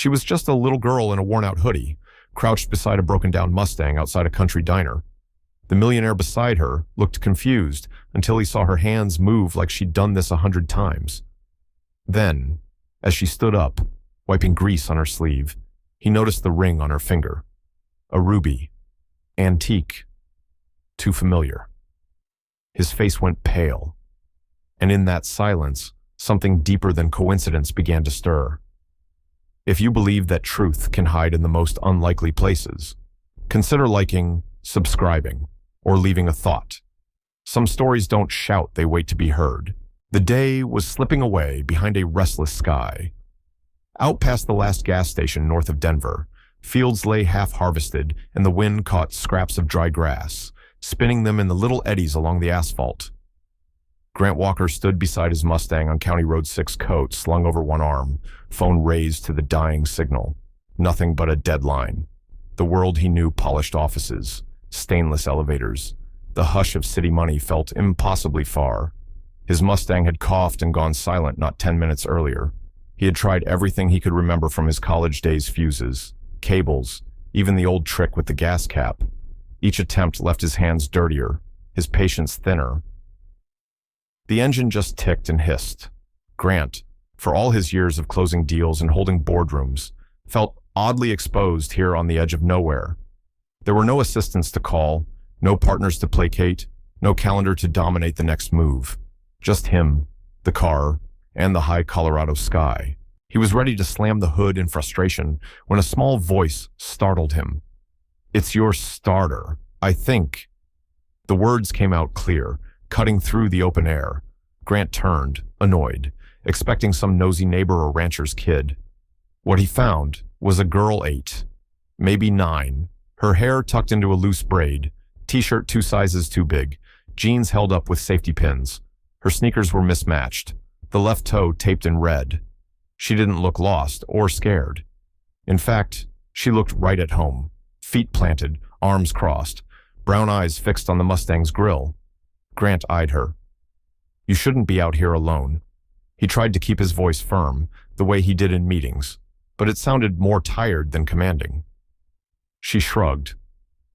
She was just a little girl in a worn-out hoodie, crouched beside a broken-down Mustang outside a country diner. The millionaire beside her looked confused until he saw her hands move like she'd done this 100 times. Then, as she stood up, wiping grease on her sleeve, he noticed the ring on her finger. A ruby. Antique. Too familiar. His face went pale, and in that silence, something deeper than coincidence began to stir. If you believe that truth can hide in the most unlikely places, consider liking, subscribing, or leaving a thought. Some stories don't shout, they wait to be heard. The day was slipping away behind a restless sky. Out past the last gas station north of Denver, fields lay half-harvested and the wind caught scraps of dry grass, spinning them in the little eddies along the asphalt. Grant Walker stood beside his Mustang on County Road 6, coat slung over one arm, phone raised to the dying signal. Nothing but a deadline. The world he knew polished offices, stainless elevators. The hush of city money felt impossibly far. His Mustang had coughed and gone silent not 10 minutes earlier. He had tried everything he could remember from his college days: fuses, cables, even the old trick with the gas cap. Each attempt left his hands dirtier, his patience thinner. The engine just ticked and hissed. Grant, for all his years of closing deals and holding boardrooms, felt oddly exposed here on the edge of nowhere. There were no assistants to call, no partners to placate, no calendar to dominate the next move. Just him, the car, and the high Colorado sky. He was ready to slam the hood in frustration when a small voice startled him. "It's your starter, I think." The words came out clear, cutting through the open air. Grant turned, annoyed, expecting some nosy neighbor or rancher's kid. What he found was a girl 8, maybe 9, her hair tucked into a loose braid, t-shirt 2 sizes too big, jeans held up with safety pins. Her sneakers were mismatched, the left toe taped in red. She didn't look lost or scared. In fact, she looked right at home, feet planted, arms crossed, brown eyes fixed on the Mustang's grill. Grant eyed her. "You shouldn't be out here alone." He tried to keep his voice firm, the way he did in meetings, but it sounded more tired than commanding. She shrugged.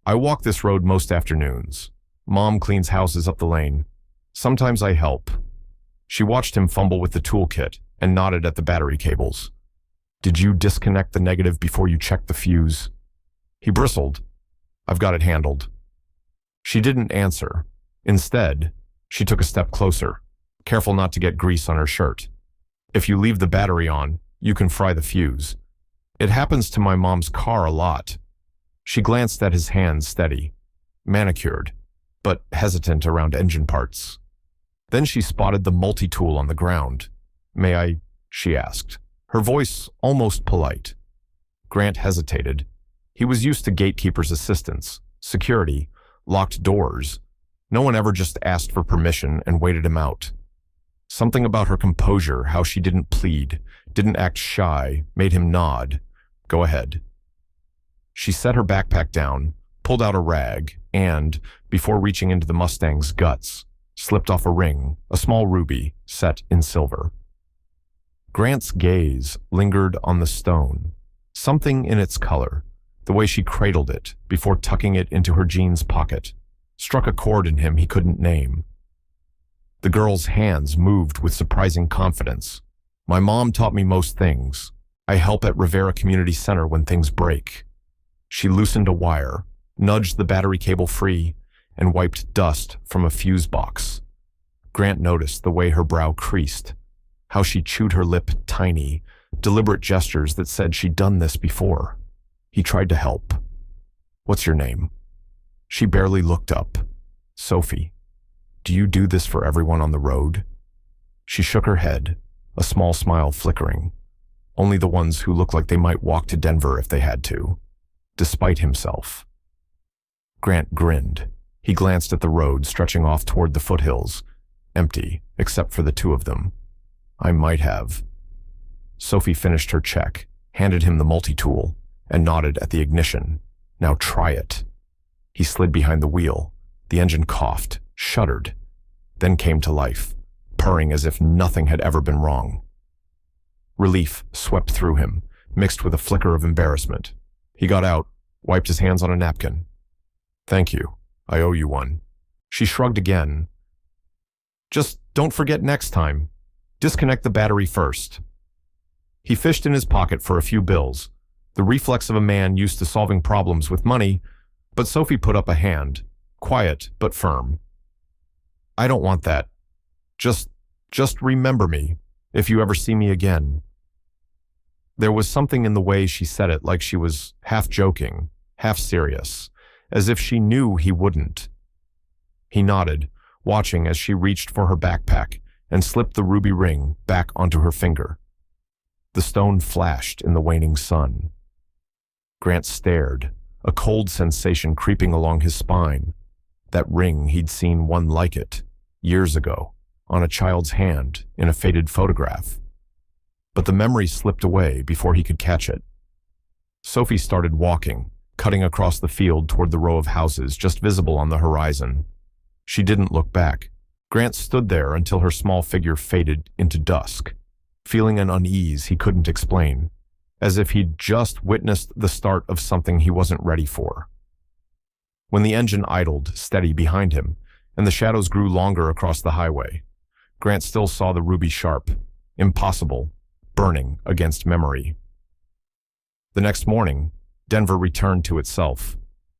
"I walk this road most afternoons. Mom cleans houses up the lane. Sometimes I help." She watched him fumble with the toolkit and nodded at the battery cables. "Did you disconnect the negative before you checked the fuse?" He bristled. "I've got it handled." She didn't answer. Instead, she took a step closer, careful not to get grease on her shirt. "If you leave the battery on, you can fry the fuse. It happens to my mom's car a lot." She glanced at his hands, steady, manicured, but hesitant around engine parts. Then she spotted the multi-tool on the ground. "May I?" she asked, her voice almost polite. Grant hesitated. He was used to gatekeepers' assistance, security, locked doors. No one ever just asked for permission and waited him out. Something about her composure, how she didn't plead, didn't act shy, made him nod. "Go ahead." She set her backpack down, pulled out a rag, and, before reaching into the Mustang's guts, slipped off a ring, a small ruby, set in silver. Grant's gaze lingered on the stone, something in its color, the way she cradled it before tucking it into her jeans pocket, struck a chord in him he couldn't name. The girl's hands moved with surprising confidence. "My mom taught me most things. I help at Rivera Community Center when things break." She loosened a wire, nudged the battery cable free, and wiped dust from a fuse box. Grant noticed the way her brow creased, how she chewed her lip tiny, deliberate gestures that said she'd done this before. He tried to help. "What's your name?" She barely looked up. "Sophie. Do you do this for everyone on the road?" She shook her head, a small smile flickering. "Only the ones who look like they might walk to Denver if they had to." Despite himself. Grant grinned. He glanced at the road stretching off toward the foothills, empty except for the 2 of them. "I might have." Sophie finished her check, handed him the multi-tool, and nodded at the ignition. "Now try it." He slid behind the wheel. The engine coughed, shuddered, then came to life, purring as if nothing had ever been wrong. Relief swept through him, mixed with a flicker of embarrassment. He got out, wiped his hands on a napkin. "Thank you. I owe you one." She shrugged again. "Just don't forget next time. Disconnect the battery first." He fished in his pocket for a few bills, the reflex of a man used to solving problems with money, but Sophie put up a hand, quiet but firm. "I don't want that. Just remember me, if you ever see me again." There was something in the way she said it, like she was half joking, half serious, as if she knew he wouldn't. He nodded, watching as she reached for her backpack and slipped the ruby ring back onto her finger. The stone flashed in the waning sun. Grant stared, a cold sensation creeping along his spine. That ring, he'd seen one like it, years ago, on a child's hand in a faded photograph. But the memory slipped away before he could catch it. Sophie started walking, cutting across the field toward the row of houses just visible on the horizon. She didn't look back. Grant stood there until her small figure faded into dusk, feeling an unease he couldn't explain, as if he'd just witnessed the start of something he wasn't ready for. When the engine idled steady behind him, and the shadows grew longer across the highway, Grant still saw the ruby sharp, impossible, burning against memory. The next morning, Denver returned to itself.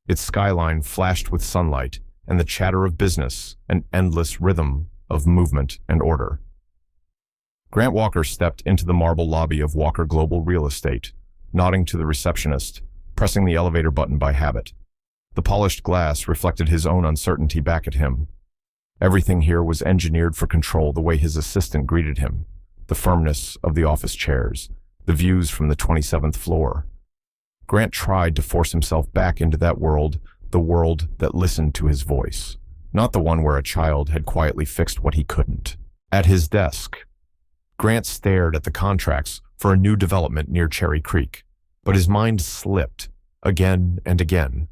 Its skyline flashed with sunlight and the chatter of business, an endless rhythm of movement and order. Grant Walker stepped into the marble lobby of Walker Global Real Estate, nodding to the receptionist, pressing the elevator button by habit. The polished glass reflected his own uncertainty back at him. Everything here was engineered for control, the way his assistant greeted him, the firmness of the office chairs, the views from the 27th floor. Grant tried to force himself back into that world, the world that listened to his voice, not the one where a child had quietly fixed what he couldn't. At his desk, Grant stared at the contracts for a new development near Cherry Creek, but his mind slipped again and again.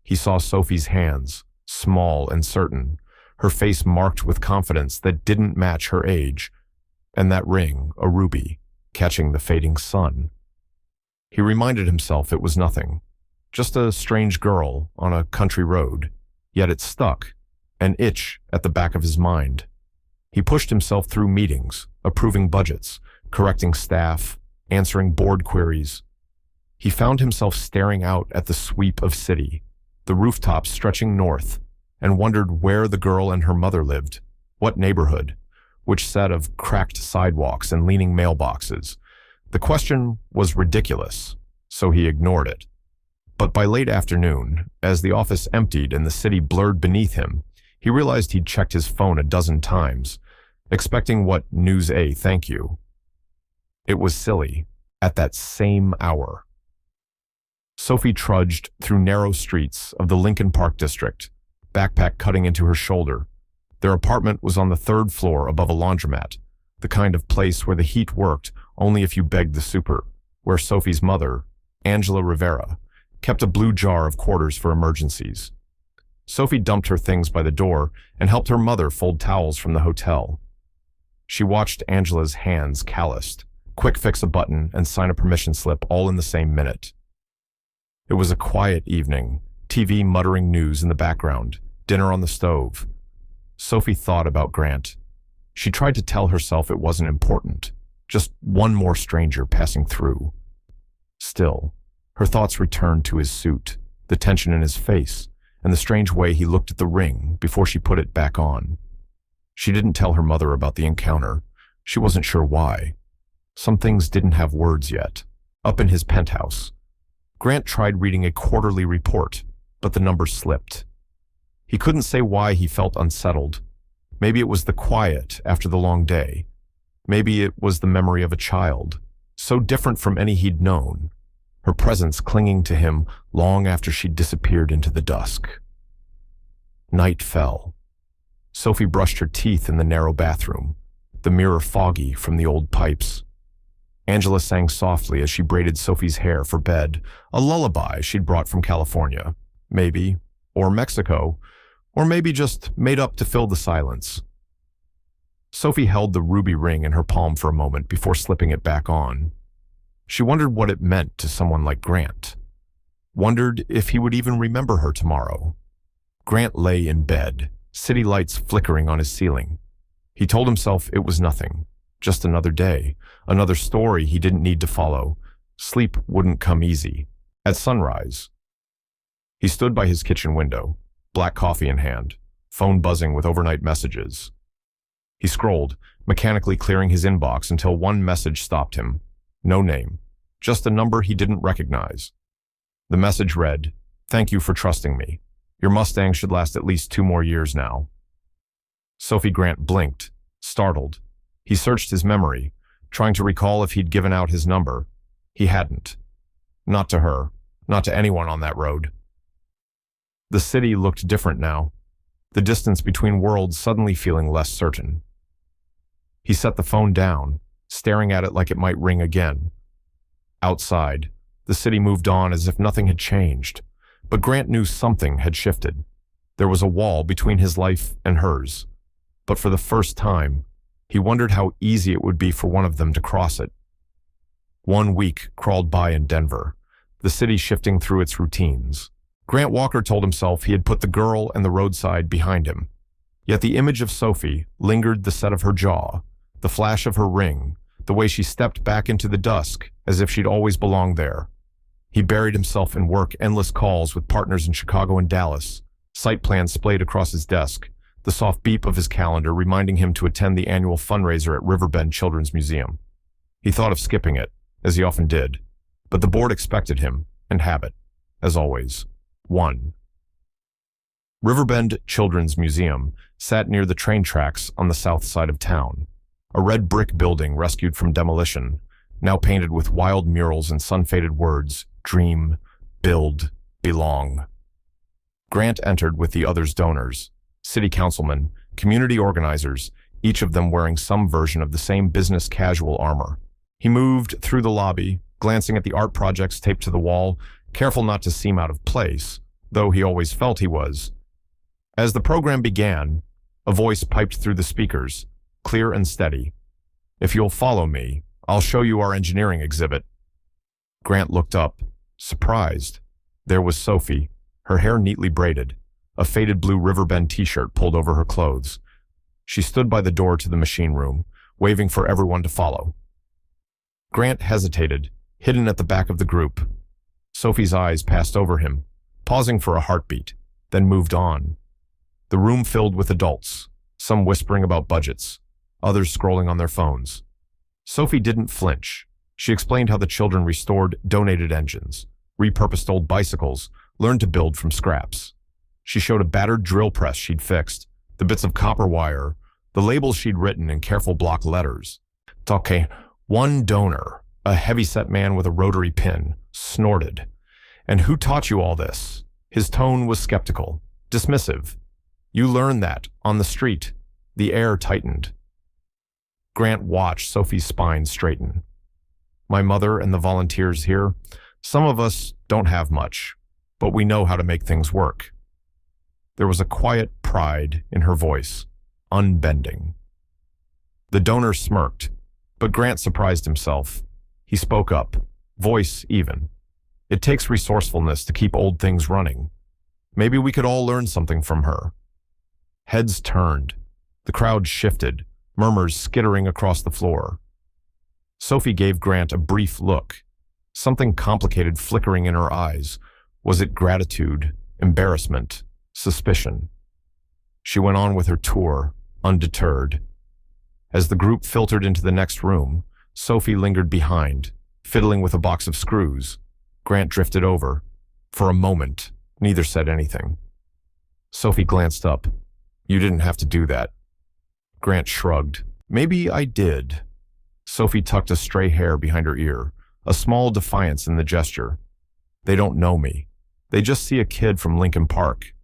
He saw Sophie's hands, small and certain, her face marked with confidence that didn't match her age, and that ring, a ruby, catching the fading sun. He reminded himself it was nothing, just a strange girl on a country road, yet it stuck, an itch at the back of his mind. He pushed himself through meetings, approving budgets, correcting staff, answering board queries. He found himself staring out at the sweep of city, the rooftops stretching north, and wondered where the girl and her mother lived, what neighborhood, which set of cracked sidewalks and leaning mailboxes. The question was ridiculous, so he ignored it. But by late afternoon, as the office emptied and the city blurred beneath him, he realized he'd checked his phone a dozen times, expecting what news a thank you. It was silly, at that same hour. Sophie trudged through narrow streets of the Lincoln Park district, backpack cutting into her shoulder. Their apartment was on the 3rd floor above a laundromat, the kind of place where the heat worked only if you begged the super, where Sophie's mother, Angela Rivera, kept a blue jar of quarters for emergencies. Sophie dumped her things by the door and helped her mother fold towels from the hotel. She watched Angela's hands calloused, quick fix a button and sign a permission slip all in the same minute. It was a quiet evening, TV muttering news in the background, dinner on the stove. Sophie thought about Grant. She tried to tell herself it wasn't important, just one more stranger passing through. Still, her thoughts returned to his suit, the tension in his face, and the strange way he looked at the ring before she put it back on. She didn't tell her mother about the encounter. She wasn't sure why. Some things didn't have words yet. Up in his penthouse, Grant tried reading a quarterly report, but the numbers slipped. He couldn't say why he felt unsettled. Maybe it was the quiet after the long day. Maybe it was the memory of a child, so different from any he'd known, her presence clinging to him long after she'd disappeared into the dusk. Night fell. Sophie brushed her teeth in the narrow bathroom, the mirror foggy from the old pipes. Angela sang softly as she braided Sophie's hair for bed, a lullaby she'd brought from California, maybe, or Mexico, or maybe just made up to fill the silence. Sophie held the ruby ring in her palm for a moment before slipping it back on. She wondered what it meant to someone like Grant. Wondered if he would even remember her tomorrow. Grant lay in bed, city lights flickering on his ceiling. He told himself it was nothing, just another day, another story he didn't need to follow. Sleep wouldn't come easy. At sunrise, he stood by his kitchen window, black coffee in hand, phone buzzing with overnight messages. He scrolled, mechanically clearing his inbox until one message stopped him. No name, just a number he didn't recognize. The message read, "Thank you for trusting me. Your Mustang should last at least 2 more years now." Sophie Grant blinked, startled. He searched his memory, trying to recall if he'd given out his number. He hadn't. Not to her, not to anyone on that road. The city looked different now, the distance between worlds suddenly feeling less certain. He set the phone down, staring at it like it might ring again. Outside, the city moved on as if nothing had changed, but Grant knew something had shifted. There was a wall between his life and hers, but for the first time, he wondered how easy it would be for one of them to cross it. 1 week crawled by in Denver, the city shifting through its routines. Grant Walker told himself he had put the girl and the roadside behind him. Yet the image of Sophie lingered, the set of her jaw, the flash of her ring, the way she stepped back into the dusk as if she'd always belonged there. He buried himself in work, endless calls with partners in Chicago and Dallas, site plans splayed across his desk, the soft beep of his calendar reminding him to attend the annual fundraiser at Riverbend Children's Museum. He thought of skipping it, as he often did, but the board expected him, and habit, as always, won. Riverbend Children's Museum sat near the train tracks on the south side of town, a red brick building rescued from demolition, now painted with wild murals and sun-faded words, dream, build, belong. Grant entered with the others' donors, city councilmen, community organizers, each of them wearing some version of the same business casual armor. He moved through the lobby, glancing at the art projects taped to the wall, careful not to seem out of place, though he always felt he was. As the program began, a voice piped through the speakers, clear and steady. "If you'll follow me, I'll show you our engineering exhibit." Grant looked up, surprised. There was Sophie, her hair neatly braided, a faded blue Riverbend t-shirt pulled over her clothes. She stood by the door to the machine room, waving for everyone to follow. Grant hesitated, hidden at the back of the group. Sophie's eyes passed over him, pausing for a heartbeat, then moved on. The room filled with adults, some whispering about budgets, others scrolling on their phones. Sophie didn't flinch. She explained how the children restored donated engines, repurposed old bicycles, learned to build from scraps. She showed a battered drill press she'd fixed, the bits of copper wire, the labels she'd written in careful block letters. "Okay, one donor, a heavy-set man with a rotary pin, snorted. And who taught you all this?" His tone was skeptical, dismissive. "You learned that, on the street." The air tightened. Grant watched Sophie's spine straighten. "My mother and the volunteers here, some of us don't have much, but we know how to make things work." There was a quiet pride in her voice, unbending. The donor smirked, but Grant surprised himself. He spoke up, voice even. "It takes resourcefulness to keep old things running. Maybe we could all learn something from her." Heads turned. The crowd shifted, murmurs skittering across the floor. Sophie gave Grant a brief look, something complicated flickering in her eyes. Was it gratitude, embarrassment, suspicion? She went on with her tour, undeterred. As the group filtered into the next room, Sophie lingered behind, fiddling with a box of screws. Grant drifted over. For a moment, neither said anything. Sophie glanced up. "You didn't have to do that." Grant shrugged. "Maybe I did." Sophie tucked a stray hair behind her ear, a small defiance in the gesture. "They don't know me. They just see a kid from Lincoln Park."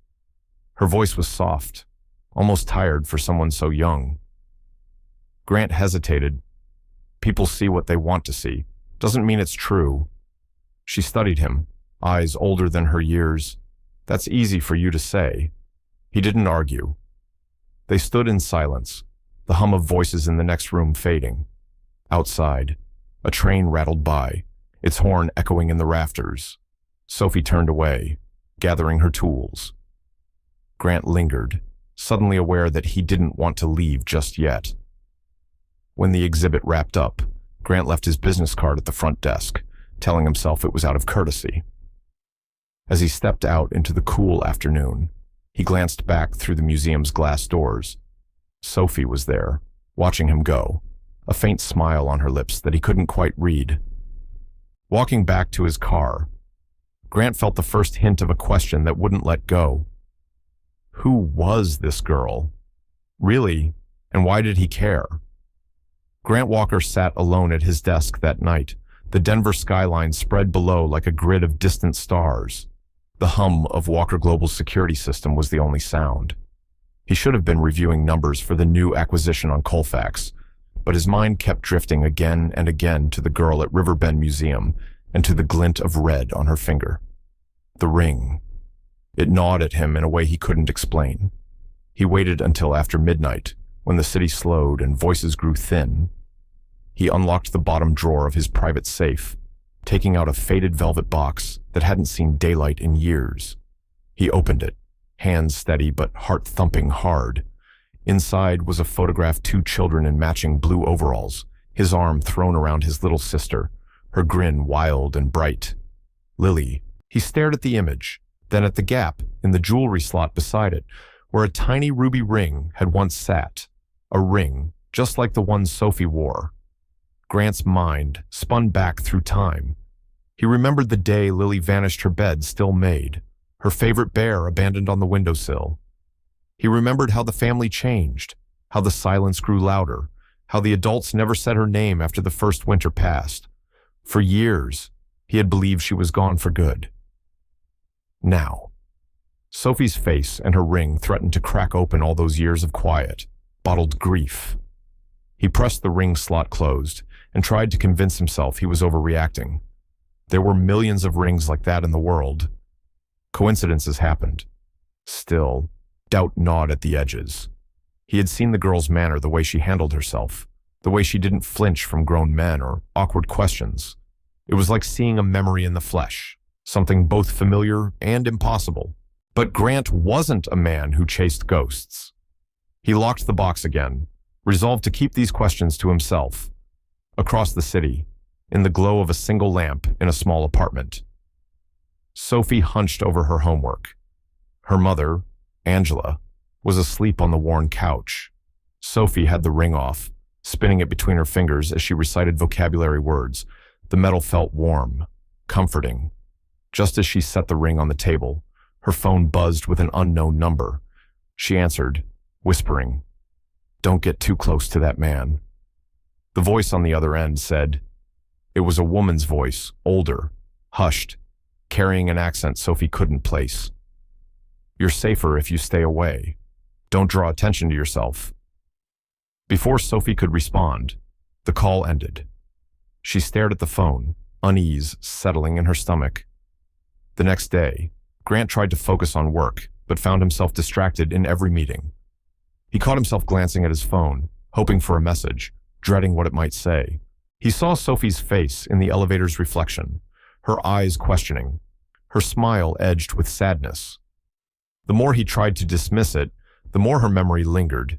Her voice was soft, almost tired for someone so young. Grant hesitated. People see what they want to see. Doesn't mean it's true. She studied him, eyes older than her years. "That's easy for you to say." He didn't argue. They stood in silence, the hum of voices in the next room fading. Outside, a train rattled by, its horn echoing in the rafters. Sophie turned away, gathering her tools. Grant lingered, suddenly aware that he didn't want to leave just yet. When the exhibit wrapped up, Grant left his business card at the front desk, telling himself it was out of courtesy. As he stepped out into the cool afternoon, he glanced back through the museum's glass doors. Sophie was there, watching him go, a faint smile on her lips that he couldn't quite read. Walking back to his car, Grant felt the first hint of a question that wouldn't let go. Who was this girl? Really, and why did he care? Grant Walker sat alone at his desk that night, the Denver skyline spread below like a grid of distant stars. The hum of Walker Global's security system was the only sound. He should have been reviewing numbers for the new acquisition on Colfax, but his mind kept drifting again and again to the girl at Riverbend Museum and to the glint of red on her finger. The ring. It gnawed at him in a way he couldn't explain. He waited until after midnight, when the city slowed and voices grew thin. He unlocked the bottom drawer of his private safe, taking out a faded velvet box that hadn't seen daylight in years. He opened it, hands steady but heart thumping hard. Inside was a photograph, two children in matching blue overalls, his arm thrown around his little sister, her grin wild and bright. Lily. He stared at the image, then at the gap in the jewelry slot beside it, where a tiny ruby ring had once sat. A ring, just like the one Sophie wore. Grant's mind spun back through time. He remembered the day Lily vanished, her bed still made, her favorite bear abandoned on the windowsill. He remembered how the family changed, how the silence grew louder, how the adults never said her name after the first winter passed. For years, he had believed she was gone for good. Now, Sophie's face and her ring threatened to crack open all those years of quiet, bottled grief. He pressed the ring slot closed and tried to convince himself he was overreacting. There were millions of rings like that in the world. Coincidences happened. Still, doubt gnawed at the edges. He had seen the girl's manner, the way she handled herself, the way she didn't flinch from grown men or awkward questions. It was like seeing a memory in the flesh, something both familiar and impossible. But Grant wasn't a man who chased ghosts. He locked the box again, resolved to keep these questions to himself. Across the city, in the glow of a single lamp in a small apartment, Sophie hunched over her homework. Her mother, Angela, was asleep on the worn couch. Sophie had the ring off, spinning it between her fingers as she recited vocabulary words. The metal felt warm, comforting. Just as she set the ring on the table, her phone buzzed with an unknown number. She answered, whispering, "Don't get too close to that man." The voice on the other end said, it was a woman's voice, older, hushed, carrying an accent Sophie couldn't place. "You're safer if you stay away. Don't draw attention to yourself." Before Sophie could respond, the call ended. She stared at the phone, unease settling in her stomach. The next day, Grant tried to focus on work, but found himself distracted in every meeting. He caught himself glancing at his phone, hoping for a message, dreading what it might say. He saw Sophie's face in the elevator's reflection, her eyes questioning, her smile edged with sadness. The more he tried to dismiss it, the more her memory lingered.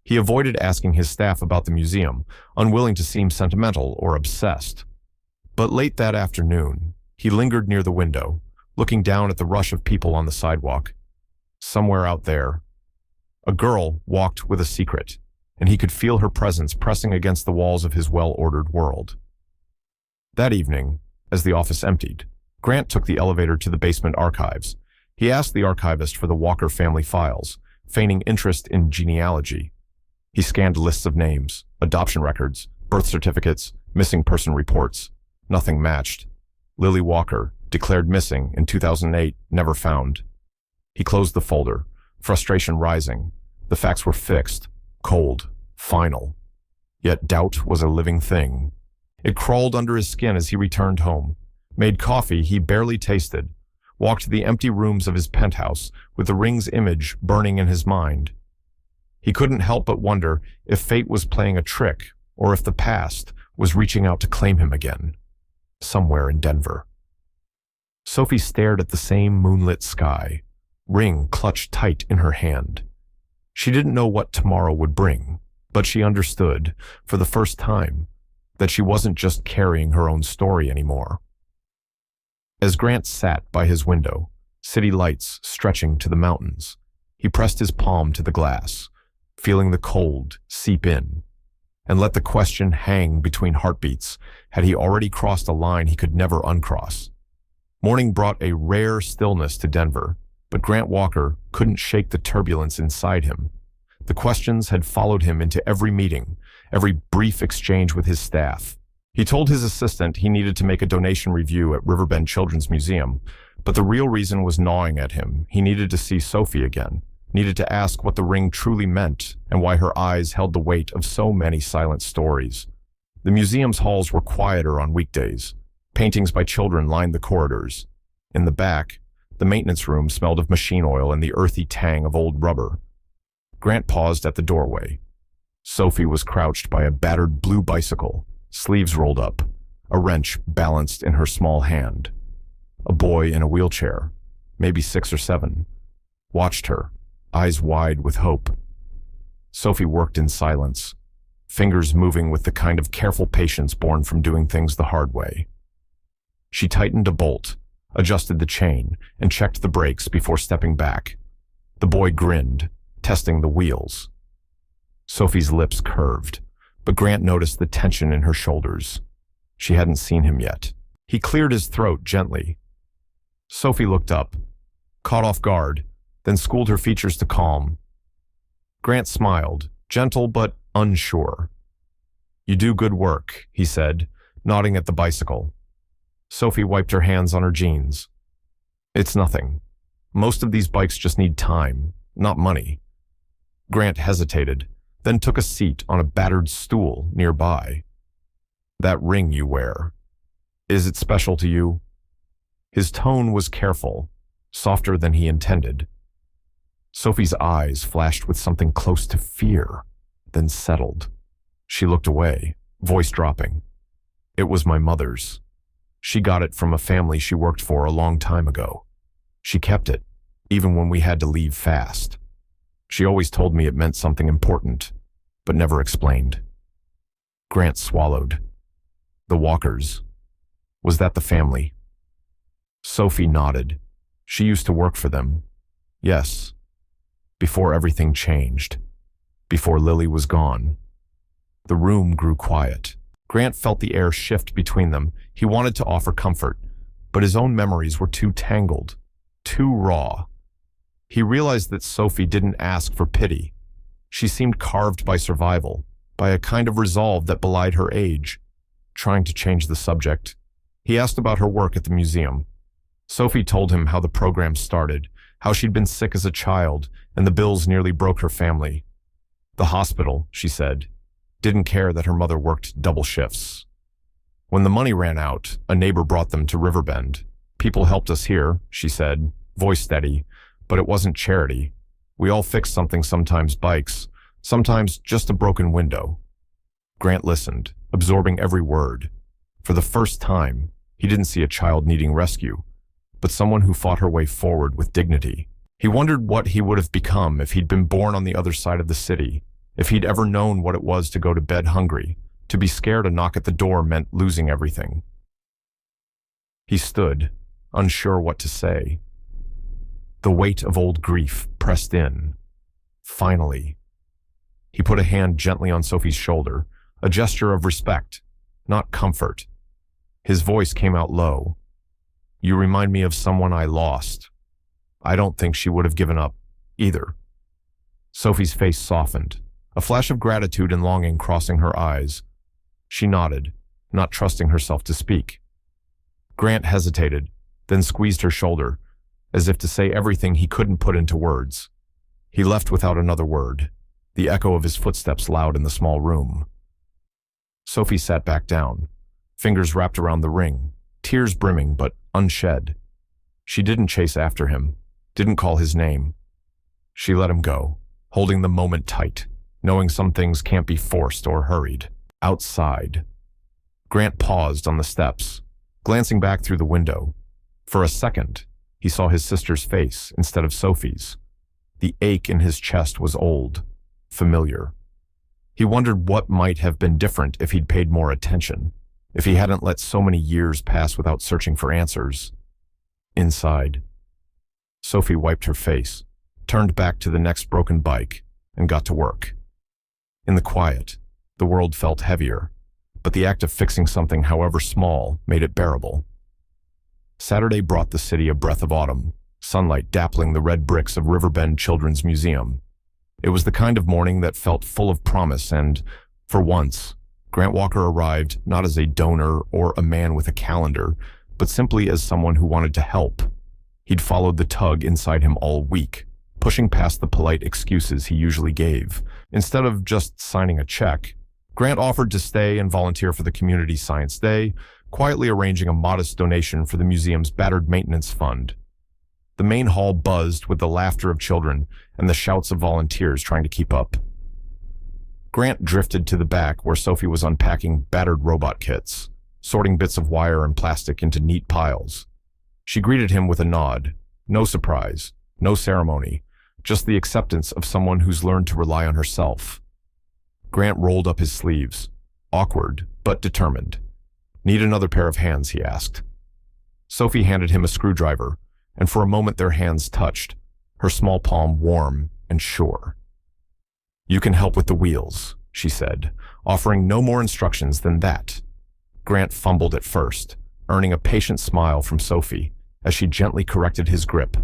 He avoided asking his staff about the museum, unwilling to seem sentimental or obsessed. But late that afternoon, he lingered near the window, looking down at the rush of people on the sidewalk. Somewhere out there, a girl walked with a secret, and he could feel her presence pressing against the walls of his well-ordered world. That evening, as the office emptied, Grant took the elevator to the basement archives. He asked the archivist for the Walker family files, feigning interest in genealogy. He scanned lists of names, adoption records, birth certificates, missing person reports. Nothing matched. Lily Walker, declared missing in 2008, never found. He closed the folder, frustration rising. The facts were fixed, cold, final. Yet doubt was a living thing. It crawled under his skin as he returned home, made coffee he barely tasted, walked to the empty rooms of his penthouse with the ring's image burning in his mind. He couldn't help but wonder if fate was playing a trick or if the past was reaching out to claim him again. somewhere in Denver. Sophie stared at the same moonlit sky, ring clutched tight in her hand. She didn't know what tomorrow would bring, but she understood, for the first time, that she wasn't just carrying her own story anymore. As Grant sat by his window, city lights stretching to the mountains, he pressed his palm to the glass, feeling the cold seep in, and let the question hang between heartbeats. Had he already crossed a line he could never uncross? Morning brought a rare stillness to Denver, but Grant Walker couldn't shake the turbulence inside him. The questions had followed him into every meeting, every brief exchange with his staff. He told his assistant he needed to make a donation review at Riverbend Children's Museum, but the real reason was gnawing at him. He needed to see Sophie again, needed to ask what the ring truly meant and why her eyes held the weight of so many silent stories. The museum's halls were quieter on weekdays. Paintings by children lined the corridors. In the back, the maintenance room smelled of machine oil and the earthy tang of old rubber. Grant paused at the doorway. Sophie was crouched by a battered blue bicycle, sleeves rolled up, a wrench balanced in her small hand. A boy in a wheelchair, maybe 6 or 7, watched her, eyes wide with hope. Sophie worked in silence, fingers moving with the kind of careful patience born from doing things the hard way. She tightened a bolt, adjusted the chain, and checked the brakes before stepping back. The boy grinned, testing the wheels. Sophie's lips curved, but Grant noticed the tension in her shoulders. She hadn't seen him yet. He cleared his throat gently. Sophie looked up, caught off guard, then schooled her features to calm. Grant smiled, gentle but unsure. "You do good work," he said, nodding at the bicycle. Sophie wiped her hands on her jeans. "It's nothing. Most of these bikes just need time, not money." Grant hesitated, then took a seat on a battered stool nearby. "That ring you wear, is it special to you?" His tone was careful, softer than he intended. Sophie's eyes flashed with something close to fear, then settled. She looked away, voice dropping. "It was my mother's. She got it from a family she worked for a long time ago. She kept it, even when we had to leave fast. She always told me it meant something important, but never explained." Grant swallowed. The Walkers. Was that the family? Sophie nodded. She used to work for them. Yes. Before everything changed. Before Lily was gone. The room grew quiet. Grant felt the air shift between them. He wanted to offer comfort, but his own memories were too tangled, too raw. He realized that Sophie didn't ask for pity. She seemed carved by survival, by a kind of resolve that belied her age. Trying to change the subject, he asked about her work at the museum. Sophie told him how the program started, how she'd been sick as a child, and the bills nearly broke her family. The hospital, she said, didn't care that her mother worked double shifts. When the money ran out, a neighbor brought them to Riverbend. "People helped us here," she said, voice steady, "but it wasn't charity. We all fixed something, sometimes bikes, sometimes just a broken window." Grant listened, absorbing every word. For the first time, he didn't see a child needing rescue, but someone who fought her way forward with dignity. He wondered what he would have become if he'd been born on the other side of the city, if he'd ever known what it was to go to bed hungry, to be scared a knock at the door meant losing everything. He stood, unsure what to say. The weight of old grief pressed in. Finally. He put a hand gently on Sophie's shoulder, a gesture of respect, not comfort. His voice came out low. "You remind me of someone I lost. I don't think she would have given up, either." Sophie's face softened, a flash of gratitude and longing crossing her eyes. She nodded, not trusting herself to speak. Grant hesitated, then squeezed her shoulder, as if to say everything he couldn't put into words. He left without another word, the echo of his footsteps loud in the small room. Sophie sat back down, fingers wrapped around the ring, tears brimming but unshed. She didn't chase after him, didn't call his name. She let him go, holding the moment tight, knowing some things can't be forced or hurried. Outside. Grant paused on the steps, glancing back through the window. For a second, he saw his sister's face instead of Sophie's. The ache in his chest was old, familiar. He wondered what might have been different if he'd paid more attention, if he hadn't let so many years pass without searching for answers. Inside, Sophie wiped her face, turned back to the next broken bike, and got to work. In the quiet, the world felt heavier, but the act of fixing something, however small, made it bearable. Saturday brought the city a breath of autumn, sunlight dappling the red bricks of Riverbend Children's Museum. It was the kind of morning that felt full of promise and, for once, Grant Walker arrived not as a donor or a man with a calendar, but simply as someone who wanted to help. He'd followed the tug inside him all week, pushing past the polite excuses he usually gave. Instead of just signing a check, Grant offered to stay and volunteer for the Community Science Day, quietly arranging a modest donation for the museum's battered maintenance fund. The main hall buzzed with the laughter of children and the shouts of volunteers trying to keep up. Grant drifted to the back where Sophie was unpacking battered robot kits, sorting bits of wire and plastic into neat piles. She greeted him with a nod. No surprise, no ceremony, just the acceptance of someone who's learned to rely on herself. Grant rolled up his sleeves, awkward but determined. "Need another pair of hands?" he asked. Sophie handed him a screwdriver, and for a moment their hands touched, her small palm warm and sure. "You can help with the wheels," she said, offering no more instructions than that. Grant fumbled at first, earning a patient smile from Sophie as she gently corrected his grip.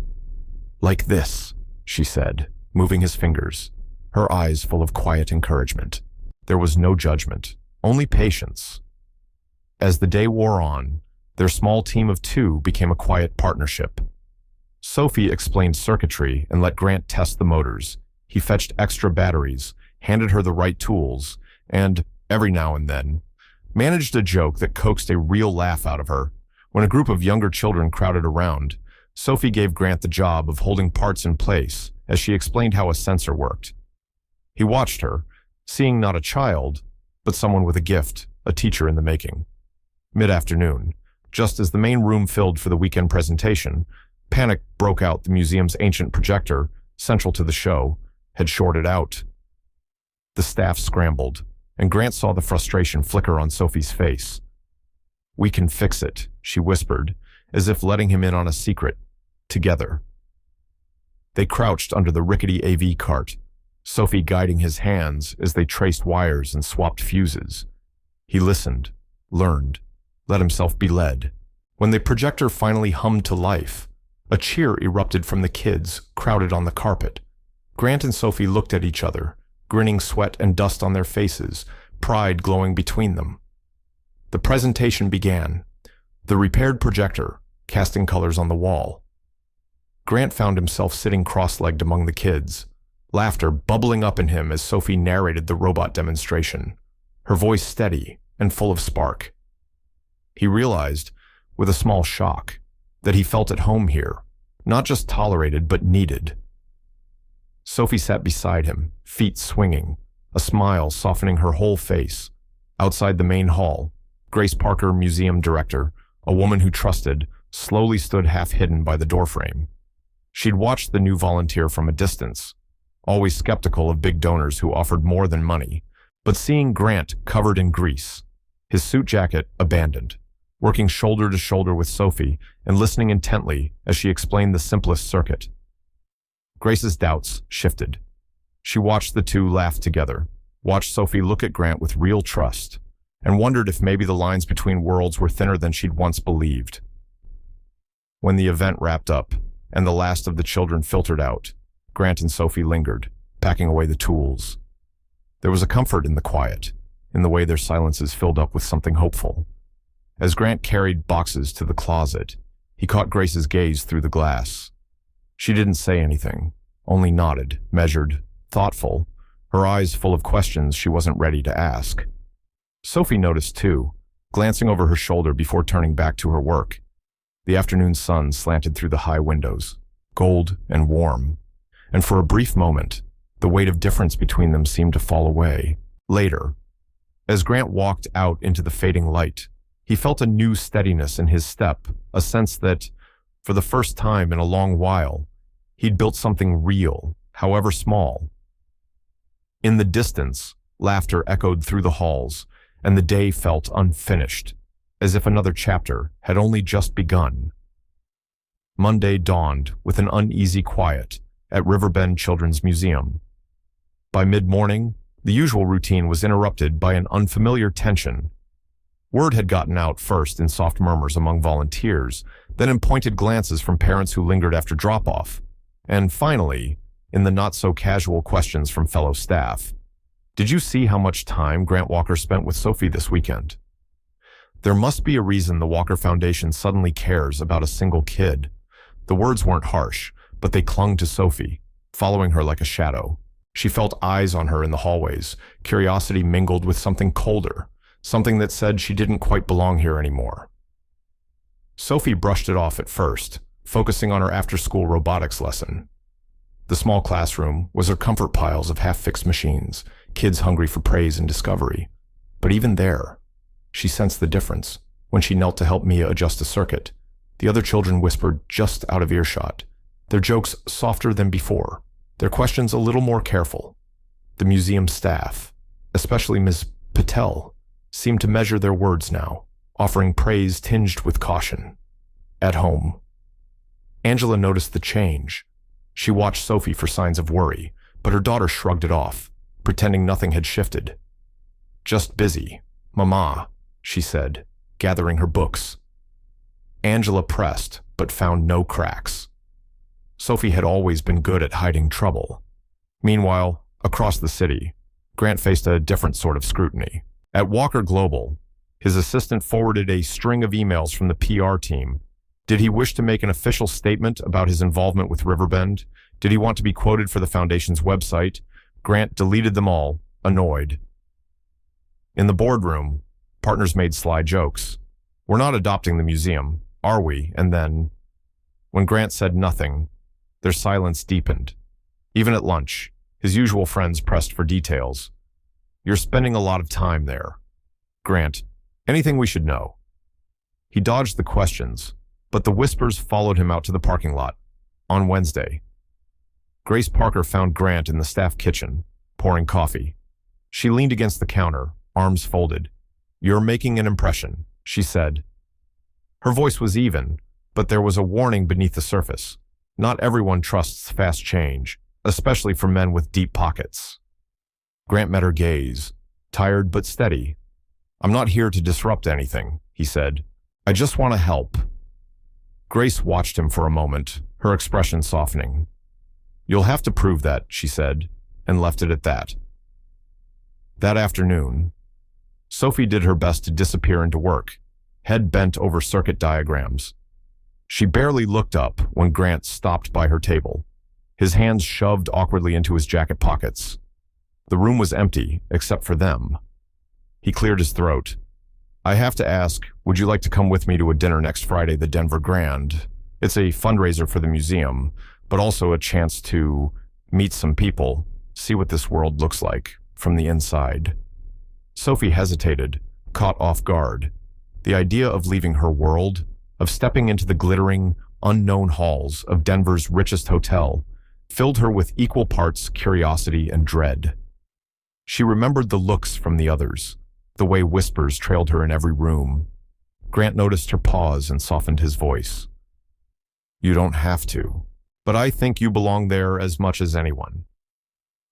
"Like this," she said, moving his fingers, her eyes full of quiet encouragement. There was no judgment, only patience. As the day wore on, their small team of two became a quiet partnership. Sophie explained circuitry and let Grant test the motors. He fetched extra batteries, handed her the right tools, and, every now and then, managed a joke that coaxed a real laugh out of her. When a group of younger children crowded around, Sophie gave Grant the job of holding parts in place as she explained how a sensor worked. He watched her, seeing not a child, but someone with a gift, a teacher in the making. Mid-afternoon, just as the main room filled for the weekend presentation, panic broke out. The museum's ancient projector, central to the show, had shorted out. The staff scrambled, and Grant saw the frustration flicker on Sophie's face. "We can fix it," she whispered, as if letting him in on a secret. "Together." They crouched under the rickety AV cart, Sophie guiding his hands as they traced wires and swapped fuses. He listened, learned, let himself be led. When the projector finally hummed to life, a cheer erupted from the kids crowded on the carpet. Grant and Sophie looked at each other, grinning sweat and dust on their faces, pride glowing between them. The presentation began, the repaired projector casting colors on the wall. Grant found himself sitting cross-legged among the kids, laughter bubbling up in him as Sophie narrated the robot demonstration, her voice steady and full of spark. He realized, with a small shock, that he felt at home here, not just tolerated but needed. Sophie sat beside him, feet swinging, a smile softening her whole face. Outside the main hall, Grace Parker, museum director, a woman who trusted, slowly stood half-hidden by the doorframe. She'd watched the new volunteer from a distance, always skeptical of big donors who offered more than money, but seeing Grant covered in grease, his suit jacket abandoned, working shoulder to shoulder with Sophie and listening intently as she explained the simplest circuit. Grace's doubts shifted. She watched the two laugh together, watched Sophie look at Grant with real trust, and wondered if maybe the lines between worlds were thinner than she'd once believed. When the event wrapped up and the last of the children filtered out, Grant and Sophie lingered, packing away the tools. There was a comfort in the quiet, in the way their silences filled up with something hopeful. As Grant carried boxes to the closet, he caught Grace's gaze through the glass. She didn't say anything, only nodded, measured, thoughtful, her eyes full of questions she wasn't ready to ask. Sophie noticed too, glancing over her shoulder before turning back to her work. The afternoon sun slanted through the high windows, gold and warm, and for a brief moment, the weight of difference between them seemed to fall away. Later, as Grant walked out into the fading light, he He felt a new steadiness in his step, a sense that, for the first time in a long while, he'd built something real, however small. In the distance, laughter echoed through the halls, and the day felt unfinished, as if another chapter had only just begun. Monday dawned with an uneasy quiet at Riverbend Children's Museum. By mid-morning, the usual routine was interrupted by an unfamiliar tension. Word had gotten out first in soft murmurs among volunteers, then in pointed glances from parents who lingered after drop-off, and finally, in the not-so-casual questions from fellow staff. Did you see how much time Grant Walker spent with Sophie this weekend? There must be a reason the Walker Foundation suddenly cares about a single kid. The words weren't harsh, but they clung to Sophie, following her like a shadow. She felt eyes on her in the hallways, curiosity mingled with something colder, something that said she didn't quite belong here anymore. Sophie brushed it off at first, focusing on her after-school robotics lesson. The small classroom was her comfort piles of half-fixed machines, kids hungry for praise and discovery. But even there, she sensed the difference. When she knelt to help Mia adjust a circuit, the other children whispered just out of earshot, their jokes softer than before, their questions a little more careful. The museum staff, especially Ms. Patel, seemed to measure their words now, offering praise tinged with caution. At home, Angela noticed the change. She watched Sophie for signs of worry, but her daughter shrugged it off, pretending nothing had shifted. "Just busy, Mama," she said, gathering her books. Angela pressed, but found no cracks. Sophie had always been good at hiding trouble. Meanwhile, across the city, Grant faced a different sort of scrutiny. At Walker Global, his assistant forwarded a string of emails from the PR team. Did he wish to make an official statement about his involvement with Riverbend? Did he want to be quoted for the foundation's website? Grant deleted them all, annoyed. In the boardroom, partners made sly jokes. "We're not adopting the museum, are we?" And then, when Grant said nothing, their silence deepened. Even at lunch, his usual friends pressed for details. "You're spending a lot of time there. Grant, anything we should know?" He dodged the questions, but the whispers followed him out to the parking lot. On Wednesday, Grace Parker found Grant in the staff kitchen, pouring coffee. She leaned against the counter, arms folded. "You're making an impression," she said. Her voice was even, but there was a warning beneath the surface. Not everyone trusts fast change, especially for men with deep pockets. Grant met her gaze, tired but steady. "I'm not here to disrupt anything," he said. "I just want to help." Grace watched him for a moment, her expression softening. "You'll have to prove that," she said, and left it at that. That afternoon, Sophie did her best to disappear into work, head bent over circuit diagrams. She barely looked up when Grant stopped by her table, his hands shoved awkwardly into his jacket pockets. The room was empty, except for them. He cleared his throat. "I have to ask, would you like to come with me to a dinner next Friday, the Denver Grand? It's a fundraiser for the museum, but also a chance to meet some people, see what this world looks like from the inside." Sophie hesitated, caught off guard. The idea of leaving her world, of stepping into the glittering, unknown halls of Denver's richest hotel, filled her with equal parts curiosity and dread. She remembered the looks from the others, the way whispers trailed her in every room. Grant noticed her pause and softened his voice. "You don't have to, but I think you belong there as much as anyone."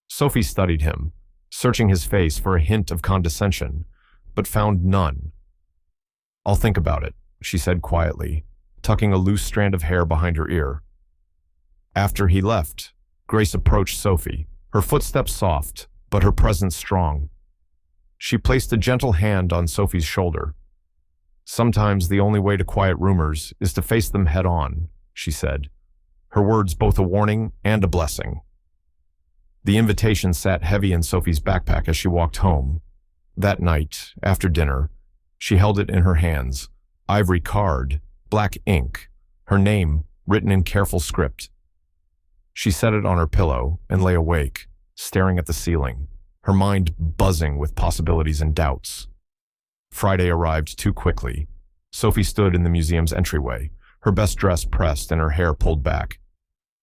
Sophie studied him, searching his face for a hint of condescension, but found none. "I'll think about it," she said quietly, tucking a loose strand of hair behind her ear. After he left, Grace approached Sophie, her footsteps soft, but her presence strong. She placed a gentle hand on Sophie's shoulder. "Sometimes the only way to quiet rumors is to face them head on," she said, her words both a warning and a blessing. The invitation sat heavy in Sophie's backpack as she walked home. That night, after dinner, she held it in her hands, ivory card, black ink, her name written in careful script. She set it on her pillow and lay awake, staring at the ceiling, her mind buzzing with possibilities and doubts. Friday arrived too quickly. Sophie stood in the museum's entryway, her best dress pressed and her hair pulled back.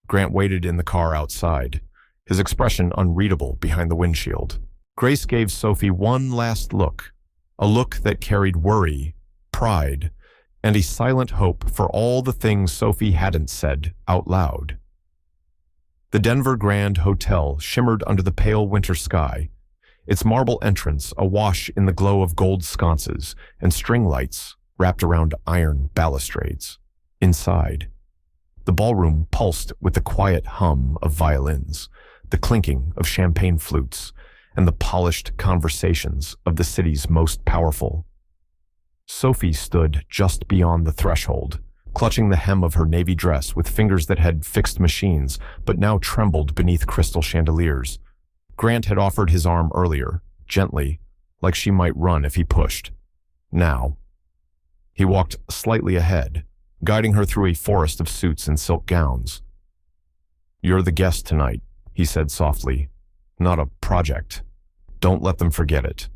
Grant waited in the car outside, his expression unreadable behind the windshield. Grace gave Sophie one last look, a look that carried worry, pride, and a silent hope for all the things Sophie hadn't said out loud. The Denver Grand Hotel shimmered under the pale winter sky, its marble entrance awash in the glow of gold sconces and string lights wrapped around iron balustrades. Inside, the ballroom pulsed with the quiet hum of violins, the clinking of champagne flutes, and the polished conversations of the city's most powerful. Sophie stood just beyond the threshold, clutching the hem of her navy dress with fingers that had fixed machines but now trembled beneath crystal chandeliers. Grant had offered his arm earlier, gently, like she might run if he pushed. Now, he walked slightly ahead, guiding her through a forest of suits and silk gowns. "You're the guest tonight," he said softly. "Not a project. Don't let them forget it."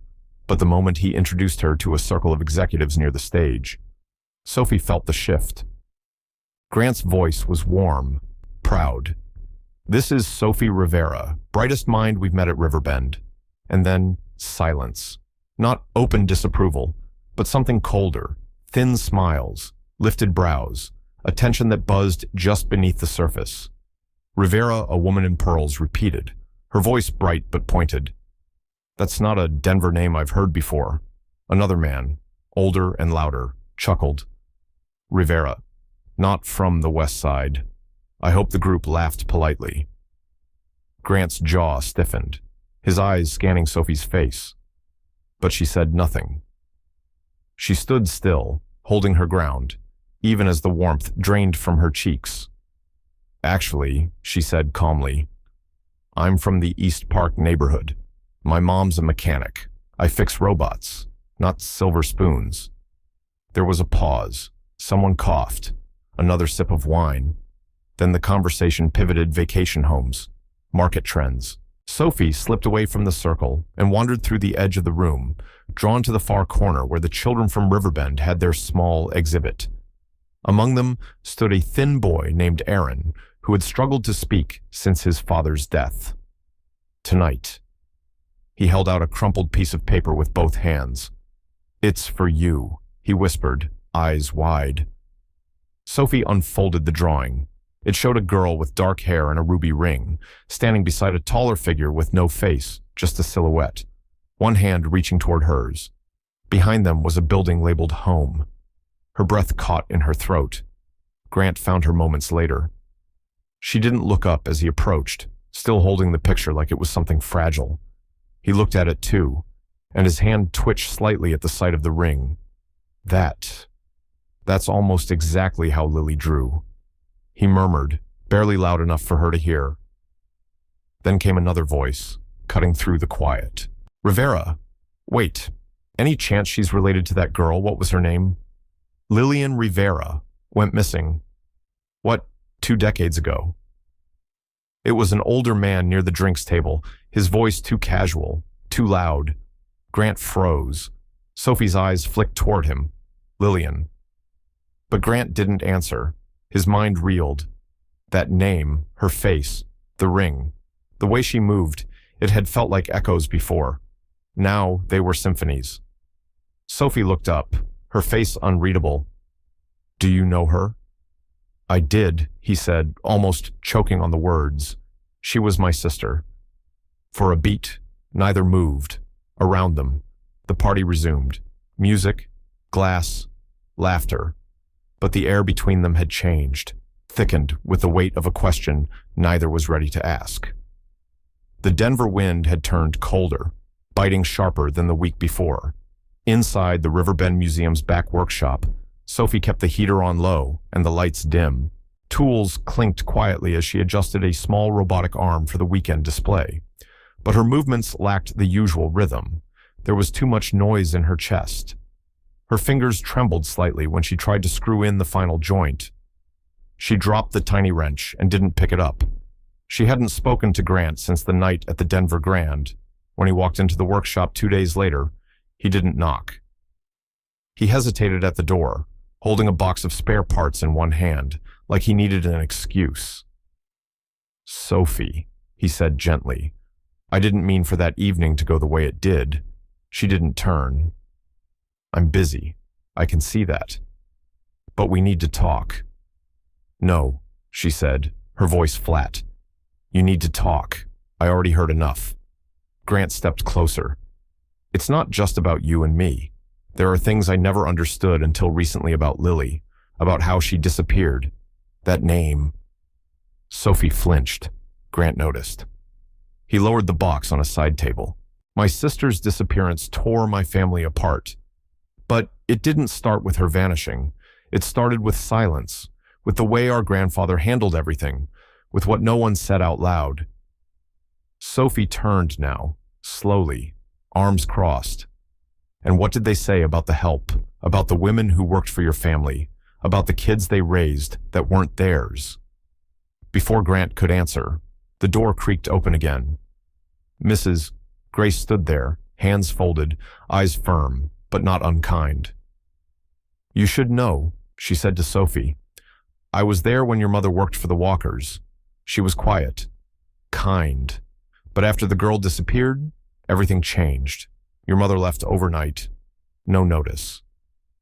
But the moment he introduced her to a circle of executives near the stage, Sophie felt the shift. Grant's voice was warm, proud. "This is Sophie Rivera, brightest mind we've met at Riverbend." And then silence. Not open disapproval, but something colder, thin smiles, lifted brows, a tension that buzzed just beneath the surface. Rivera, a woman in pearls, repeated, her voice bright but pointed. "That's not a Denver name I've heard before." Another man, older and louder, chuckled. "Rivera, not from the West Side." I hope the group laughed politely. Grant's jaw stiffened, his eyes scanning Sophie's face. But she said nothing. She stood still, holding her ground, even as the warmth drained from her cheeks. "Actually," she said calmly, "I'm from the East Park neighborhood. My mom's a mechanic. I fix robots, not silver spoons." There was a pause. Someone coughed. Another sip of wine. Then the conversation pivoted vacation homes, market trends. Sophie slipped away from the circle and wandered through the edge of the room, drawn to the far corner where the children from Riverbend had their small exhibit. Among them stood a thin boy named Aaron, who had struggled to speak since his father's death. "Tonight." He held out a crumpled piece of paper with both hands. "It's for you," he whispered, eyes wide. Sophie unfolded the drawing. It showed a girl with dark hair and a ruby ring, standing beside a taller figure with no face, just a silhouette, one hand reaching toward hers. Behind them was a building labeled home. Her breath caught in her throat. Grant found her moments later. She didn't look up as he approached, still holding the picture like it was something fragile. He looked at it too, and his hand twitched slightly at the sight of the ring. That's almost exactly how Lily drew," he murmured, barely loud enough for her to hear. Then came another voice, cutting through the quiet. "Rivera, wait, any chance she's related to that girl? What was her name?" "Lillian Rivera. Went missing. 2 decades ago." It was an older man near the drinks table, his voice too casual, too loud. Grant froze. Sophie's eyes flicked toward him. "Lillian." But Grant didn't answer. His mind reeled. That name, her face, the ring, the way she moved, it had felt like echoes before. Now they were symphonies. Sophie looked up, her face unreadable. "Do you know her?" "I did," he said, almost choking on the words. "She was my sister." For a beat, neither moved. Around them, the party resumed. Music, glass, laughter. But the air between them had changed, thickened with the weight of a question neither was ready to ask. The Denver wind had turned colder, biting sharper than the week before. Inside the Riverbend Museum's back workshop, Sophie kept the heater on low and the lights dim. Tools clinked quietly as she adjusted a small robotic arm for the weekend display. But her movements lacked the usual rhythm. There was too much noise in her chest. Her fingers trembled slightly when she tried to screw in the final joint. She dropped the tiny wrench and didn't pick it up. She hadn't spoken to Grant since the night at the Denver Grand. When he walked into the workshop 2 days later, he didn't knock. He hesitated at the door, holding a box of spare parts in one hand, like he needed an excuse. "Sophie," he said gently, "I didn't mean for that evening to go the way it did." She didn't turn. "I'm busy. I can see that. But we need to talk." "No," she said, her voice flat. "You need to talk. I already heard enough." Grant stepped closer. "It's not just about you and me. There are things I never understood until recently about Lily, about how she disappeared. That name." Sophie flinched, Grant noticed. He lowered the box on a side table. "My sister's disappearance tore my family apart. But it didn't start with her vanishing. It started with silence, with the way our grandfather handled everything, with what no one said out loud." Sophie turned now, slowly, arms crossed. "And what did they say about the help, about the women who worked for your family, about the kids they raised that weren't theirs?" Before Grant could answer, the door creaked open again. Mrs. Grace stood there, hands folded, eyes firm, but not unkind. "You should know," she said to Sophie. "I was there when your mother worked for the Walkers. She was quiet, kind. But after the girl disappeared, everything changed. Your mother left overnight. No notice."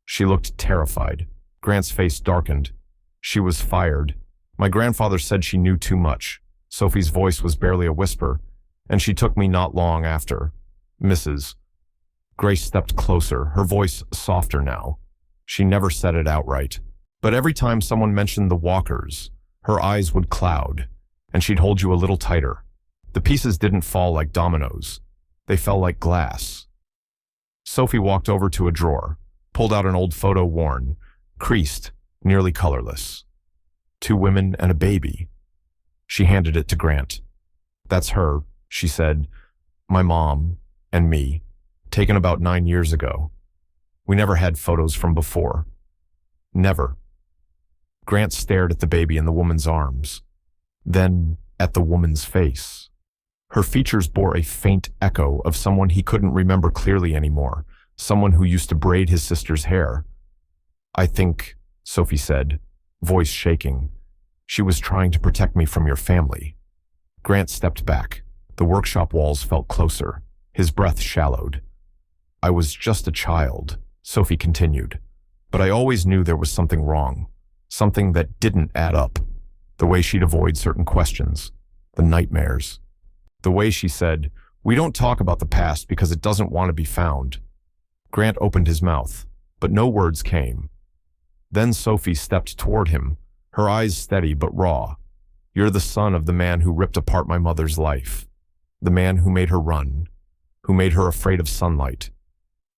She looked terrified. Grant's face darkened. "She was fired. My grandfather said she knew too much." Sophie's voice was barely a whisper. "And she took me not long after. Mrs." Grace stepped closer, her voice softer now. She never said it outright. But every time someone mentioned the Walkers, her eyes would cloud, and she'd hold you a little tighter. The pieces didn't fall like dominoes. They fell like glass. Sophie walked over to a drawer, pulled out an old photo worn, creased, nearly colorless. 2 women and a baby. She handed it to Grant. "That's her," she said. "My mom and me, taken about 9 years ago. We never had photos from before. Never." Grant stared at the baby in the woman's arms, then at the woman's face. Her features bore a faint echo of someone he couldn't remember clearly anymore, someone who used to braid his sister's hair. "I think," Sophie said, voice shaking, "she was trying to protect me from your family." Grant stepped back. The workshop walls felt closer. His breath shallowed. "I was just a child," Sophie continued, "but I always knew there was something wrong, something that didn't add up. The way she'd avoid certain questions, the nightmares. The way she said, 'We don't talk about the past because it doesn't want to be found.'" Grant opened his mouth, but no words came. Then Sophie stepped toward him, her eyes steady but raw. "You're the son of the man who ripped apart my mother's life. The man who made her run, who made her afraid of sunlight."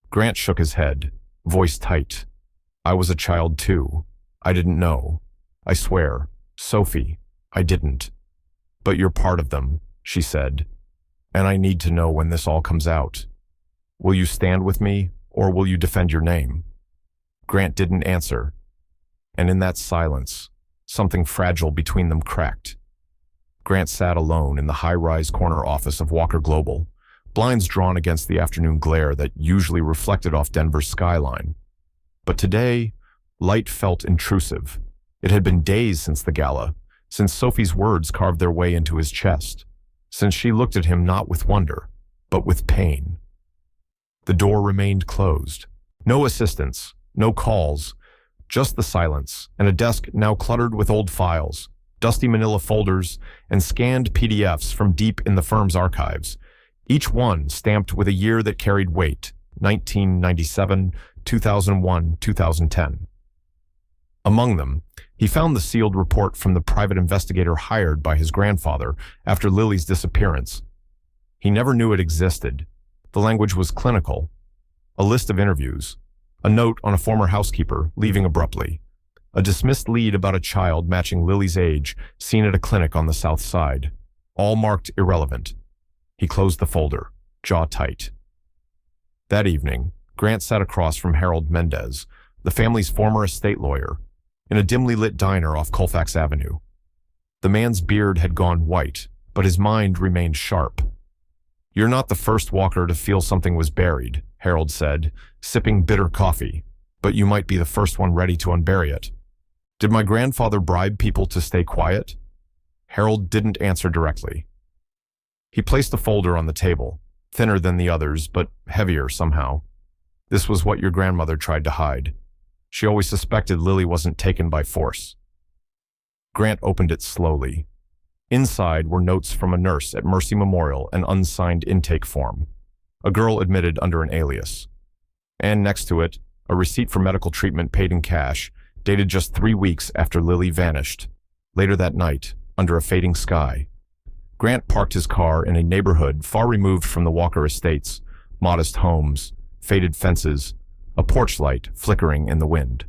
Grant shook his head, voice tight. "I was a child too. I didn't know. I swear, Sophie, I didn't. But you're part of them," she said. "And I need to know when this all comes out. Will you stand with me, or will you defend your name?" Grant didn't answer. And in that silence, something fragile between them cracked. Grant sat alone in the high-rise corner office of Walker Global, blinds drawn against the afternoon glare that usually reflected off Denver's skyline. But today, light felt intrusive. It had been days since the gala, since Sophie's words carved their way into his chest, since she looked at him not with wonder, but with pain. The door remained closed. No assistance, no calls, just the silence, and a desk now cluttered with old files, dusty manila folders, and scanned PDFs from deep in the firm's archives, each one stamped with a year that carried weight, 1997, 2001, 2010. Among them, he found the sealed report from the private investigator hired by his grandfather after Lily's disappearance. He never knew it existed. The language was clinical. A list of interviews, a note on a former housekeeper leaving abruptly, a dismissed lead about a child matching Lily's age seen at a clinic on the south side, all marked irrelevant. He closed the folder, jaw tight. That evening, Grant sat across from Harold Mendez, the family's former estate lawyer, in a dimly lit diner off Colfax Avenue. The man's beard had gone white, but his mind remained sharp. "You're not the first Walker to feel something was buried," Harold said, sipping bitter coffee. but you might be the first one ready to unbury it. Did my grandfather bribe people to stay quiet? Harold didn't answer directly. He placed the folder on the table, thinner than the others, but heavier somehow. This was what your grandmother tried to hide. She always suspected Lily wasn't taken by force. Grant opened it slowly. Inside were notes from a nurse at Mercy Memorial, an unsigned intake form. A girl admitted under an alias. And next to it, a receipt for medical treatment paid in cash, dated just 3 weeks after Lily vanished. Later that night, under a fading sky, Grant parked his car in a neighborhood far removed from the Walker estates, modest homes, faded fences, a porch light flickering in the wind.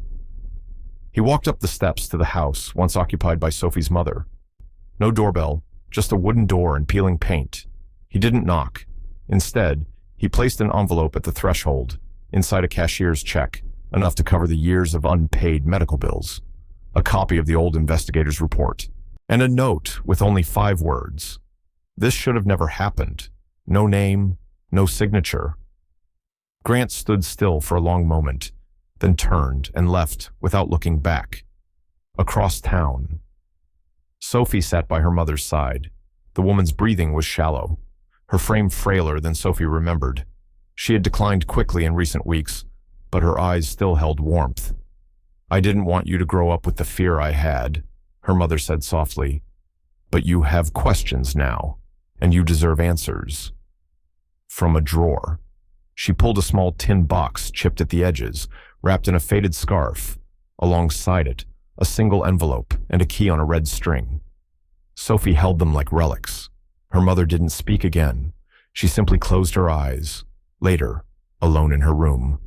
He walked up the steps to the house once occupied by Sophie's mother. No doorbell, just a wooden door and peeling paint. He didn't knock. Instead, he placed an envelope at the threshold, inside a cashier's check, enough to cover the years of unpaid medical bills, a copy of the old investigator's report, and a note with only 5 words. This should have never happened. No name, no signature. Grant stood still for a long moment, then turned and left without looking back. Across town. Sophie sat by her mother's side. The woman's breathing was shallow, her frame frailer than Sophie remembered. She had declined quickly in recent weeks, but her eyes still held warmth. "I didn't want you to grow up with the fear I had," her mother said softly. "But you have questions now, and you deserve answers." From a drawer, she pulled a small tin box chipped at the edges, wrapped in a faded scarf. Alongside it, a single envelope and a key on a red string. Sophie held them like relics. Her mother didn't speak again. She simply closed her eyes. Later, alone in her room,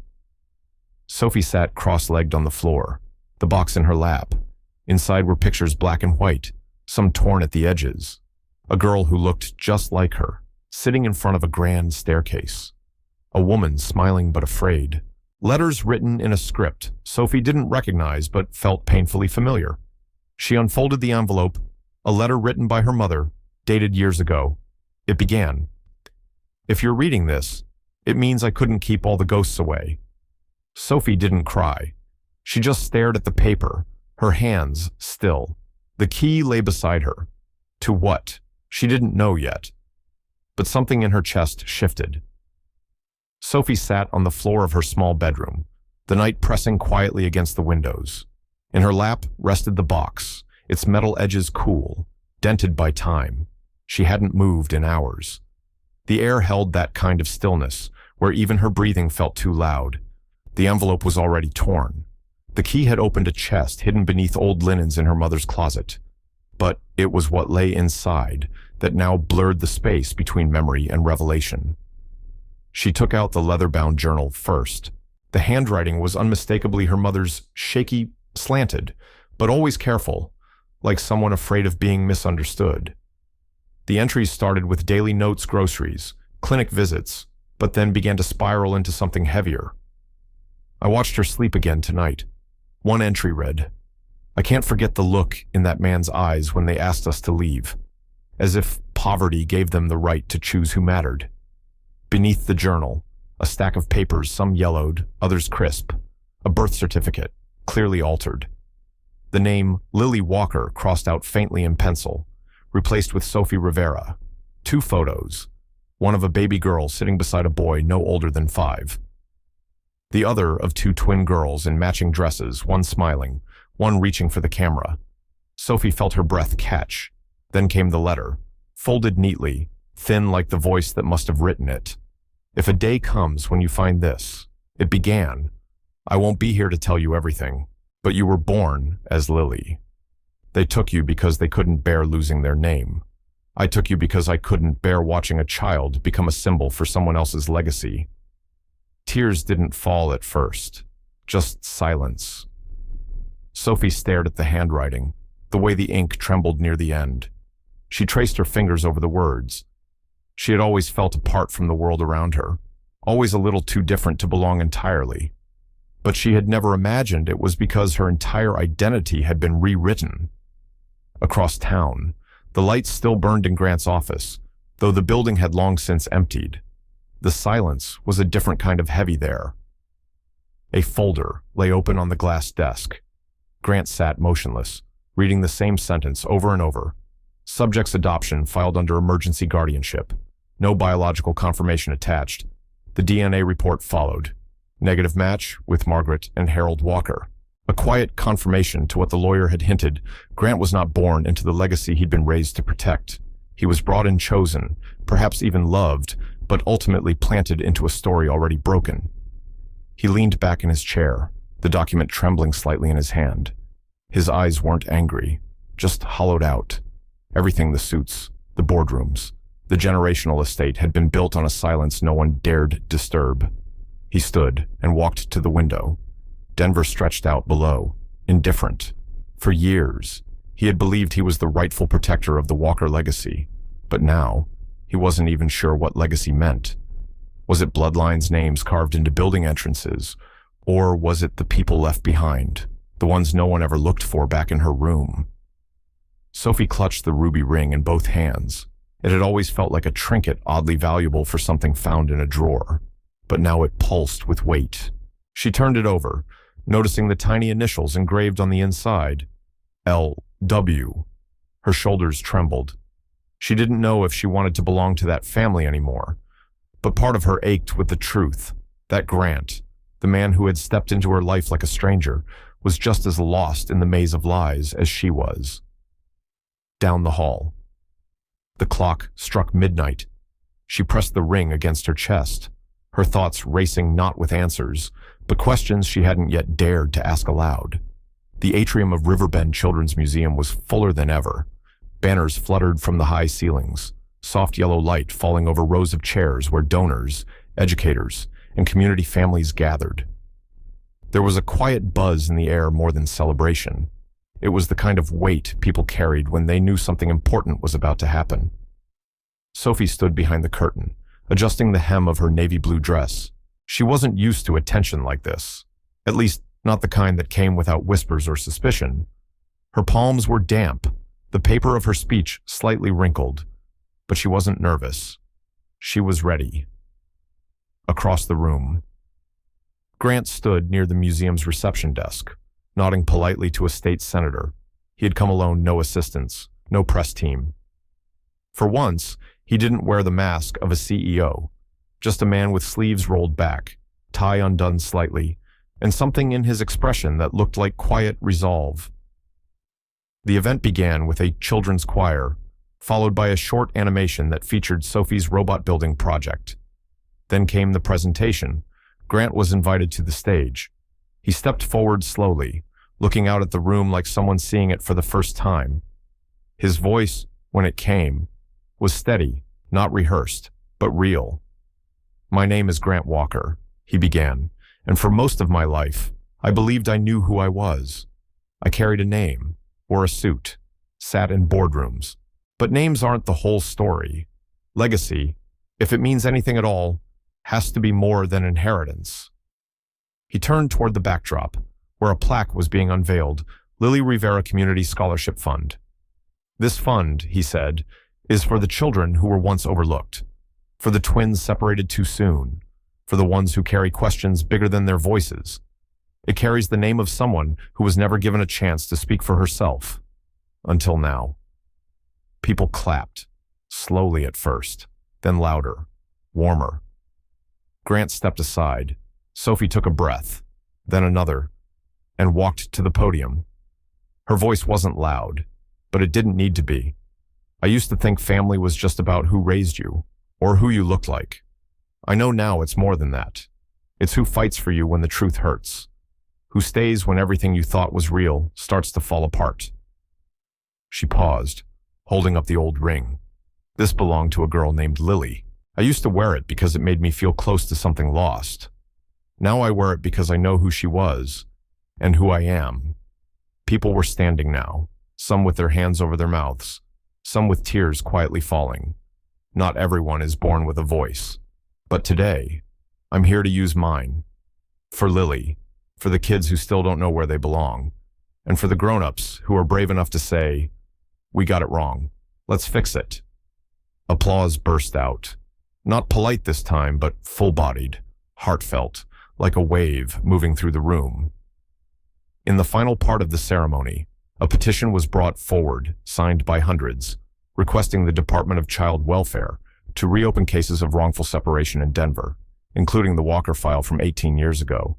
Sophie sat cross-legged on the floor, the box in her lap. Inside were pictures black and white, some torn at the edges. A girl who looked just like her, sitting in front of a grand staircase. A woman smiling but afraid. Letters written in a script Sophie didn't recognize but felt painfully familiar. She unfolded the envelope, a letter written by her mother, dated years ago. It began, "If you're reading this, it means I couldn't keep all the ghosts away." Sophie didn't cry. She just stared at the paper, her hands still. The key lay beside her. To what? She didn't know yet. But something in her chest shifted. Sophie sat on the floor of her small bedroom, the night pressing quietly against the windows. In her lap rested the box, its metal edges cool, dented by time. She hadn't moved in hours. The air held that kind of stillness, where even her breathing felt too loud. The envelope was already torn. The key had opened a chest hidden beneath old linens in her mother's closet. But it was what lay inside that now blurred the space between memory and revelation. She took out the leather-bound journal first. The handwriting was unmistakably her mother's, shaky, slanted, but always careful, like someone afraid of being misunderstood. The entries started with daily notes, groceries, clinic visits, but then began to spiral into something heavier. I watched her sleep again tonight. One entry read, "I can't forget the look in that man's eyes when they asked us to leave, as if poverty gave them the right to choose who mattered." Beneath the journal, a stack of papers, some yellowed, others crisp, a birth certificate, clearly altered. The name Lily Walker crossed out faintly in pencil, replaced with Sophie Rivera. 2 photos, one of a baby girl sitting beside a boy no older than 5. The other of 2 twin girls in matching dresses, one smiling, one reaching for the camera. Sophie felt her breath catch. Then came the letter, folded neatly, thin like the voice that must have written it. "If a day comes when you find this," it began, "I won't be here to tell you everything, but you were born as Lily. They took you because they couldn't bear losing their name. I took you because I couldn't bear watching a child become a symbol for someone else's legacy." Tears didn't fall at first, just silence. Sophie stared at the handwriting, the way the ink trembled near the end. She traced her fingers over the words. She had always felt apart from the world around her, always a little too different to belong entirely. But she had never imagined it was because her entire identity had been rewritten. Across town, the lights still burned in Grant's office, though the building had long since emptied. The silence was a different kind of heavy there. A folder lay open on the glass desk. Grant sat motionless, reading the same sentence over and over. Subject's adoption filed under emergency guardianship. No biological confirmation attached. The DNA report followed. Negative match with Margaret and Harold Walker. A quiet confirmation to what the lawyer had hinted. Grant was not born into the legacy he'd been raised to protect. He was brought and chosen, perhaps even loved, but ultimately planted into a story already broken. He leaned back in his chair, the document trembling slightly in his hand. His eyes weren't angry, just hollowed out. Everything, the suits, the boardrooms, the generational estate, had been built on a silence no one dared disturb. He stood and walked to the window. Denver stretched out below, indifferent. For years, he had believed he was the rightful protector of the Walker legacy, but now, he wasn't even sure what legacy meant. Was it bloodlines' names carved into building entrances, or was it the people left behind, the ones no one ever looked for back in her room? Sophie clutched the ruby ring in both hands. It had always felt like a trinket oddly valuable for something found in a drawer, but now it pulsed with weight. She turned it over, noticing the tiny initials engraved on the inside. L.W. Her shoulders trembled. She didn't know if she wanted to belong to that family anymore, but part of her ached with the truth that Grant, the man who had stepped into her life like a stranger, was just as lost in the maze of lies as she was. Down the hall. The clock struck midnight. She pressed the ring against her chest, her thoughts racing not with answers, but questions she hadn't yet dared to ask aloud. The atrium of Riverbend Children's Museum was fuller than ever. Banners fluttered from the high ceilings, soft yellow light falling over rows of chairs where donors, educators, and community families gathered. There was a quiet buzz in the air more than celebration. It was the kind of weight people carried when they knew something important was about to happen. Sophie stood behind the curtain, adjusting the hem of her navy blue dress. She wasn't used to attention like this, at least not the kind that came without whispers or suspicion. Her palms were damp, the paper of her speech slightly wrinkled, but she wasn't nervous. She was ready. Across the room, Grant stood near the museum's reception desk, nodding politely to a state senator. He had come alone, no assistants, no press team. For once, he didn't wear the mask of a CEO, just a man with sleeves rolled back, tie undone slightly, and something in his expression that looked like quiet resolve. The event began with a children's choir, followed by a short animation that featured Sophie's robot building project. Then came the presentation. Grant was invited to the stage. He stepped forward slowly, looking out at the room like someone seeing it for the first time. His voice, when it came, was steady, not rehearsed, but real. "My name is Grant Walker," he began, "and for most of my life, I believed I knew who I was. I carried a name, wore a suit, sat in boardrooms. But names aren't the whole story. Legacy, if it means anything at all, has to be more than inheritance." He turned toward the backdrop, where a plaque was being unveiled, Lily Rivera Community Scholarship Fund. "This fund," he said, "is for the children who were once overlooked, for the twins separated too soon, for the ones who carry questions bigger than their voices. It carries the name of someone who was never given a chance to speak for herself. Until now." People clapped, slowly at first, then louder, warmer. Grant stepped aside. Sophie took a breath, then another, and walked to the podium. Her voice wasn't loud, but it didn't need to be. "I used to think family was just about who raised you, or who you looked like. I know now it's more than that. It's who fights for you when the truth hurts, who stays when everything you thought was real starts to fall apart." She paused, holding up the old ring. "This belonged to a girl named Lily. I used to wear it because it made me feel close to something lost. Now I wear it because I know who she was, and who I am." People were standing now, some with their hands over their mouths, some with tears quietly falling. Not everyone is born with a voice. But today, I'm here to use mine. For Lily, for the kids who still don't know where they belong, and for the grown-ups who are brave enough to say, "We got it wrong. Let's fix it." Applause burst out. Not polite this time, but full-bodied, heartfelt, like a wave moving through the room. In the final part of the ceremony, a petition was brought forward, signed by hundreds, requesting the Department of Child Welfare to reopen cases of wrongful separation in Denver, including the Walker file from 18 years ago.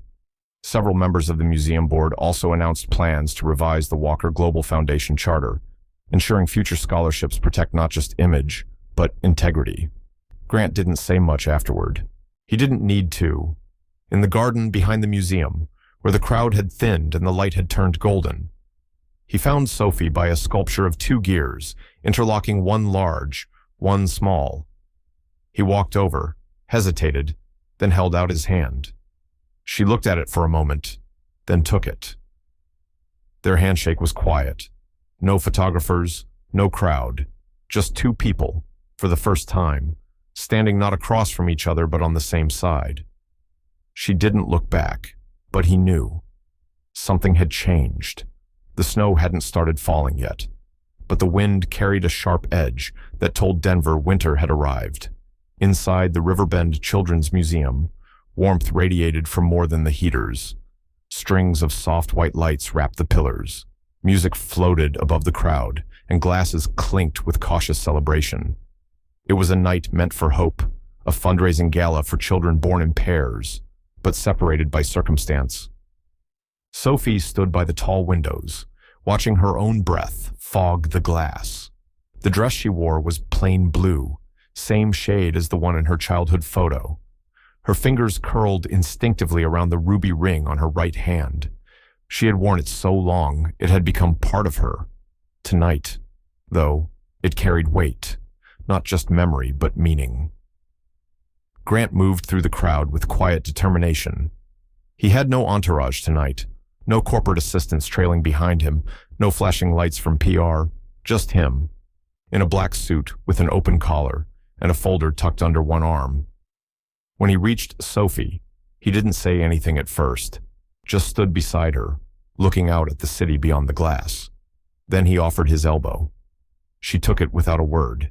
Several members of the museum board also announced plans to revise the Walker Global Foundation charter, ensuring future scholarships protect not just image, but integrity. Grant didn't say much afterward. He didn't need to. In the garden behind the museum, where the crowd had thinned and the light had turned golden, he found Sophie by a sculpture of two gears, interlocking one large, one small. He walked over, hesitated, then held out his hand. She looked at it for a moment, then took it. Their handshake was quiet. No photographers, no crowd, just two people, for the first time, standing not across from each other but on the same side. She didn't look back, but he knew. Something had changed. The snow hadn't started falling yet, but the wind carried a sharp edge that told Denver winter had arrived. Inside the Riverbend Children's Museum, warmth radiated from more than the heaters. Strings of soft white lights wrapped the pillars. Music floated above the crowd, and glasses clinked with cautious celebration. It was a night meant for hope, a fundraising gala for children born in pairs, but separated by circumstance. Sophie stood by the tall windows, watching her own breath fog the glass. The dress she wore was plain blue, same shade as the one in her childhood photo. Her fingers curled instinctively around the ruby ring on her right hand. She had worn it so long, it had become part of her. Tonight, though, it carried weight, not just memory, but meaning. Grant moved through the crowd with quiet determination. He had no entourage tonight, no corporate assistants trailing behind him, no flashing lights from PR, just him, in a black suit with an open collar and a folder tucked under one arm. When he reached Sophie, he didn't say anything at first, just stood beside her, looking out at the city beyond the glass. Then he offered his elbow. She took it without a word.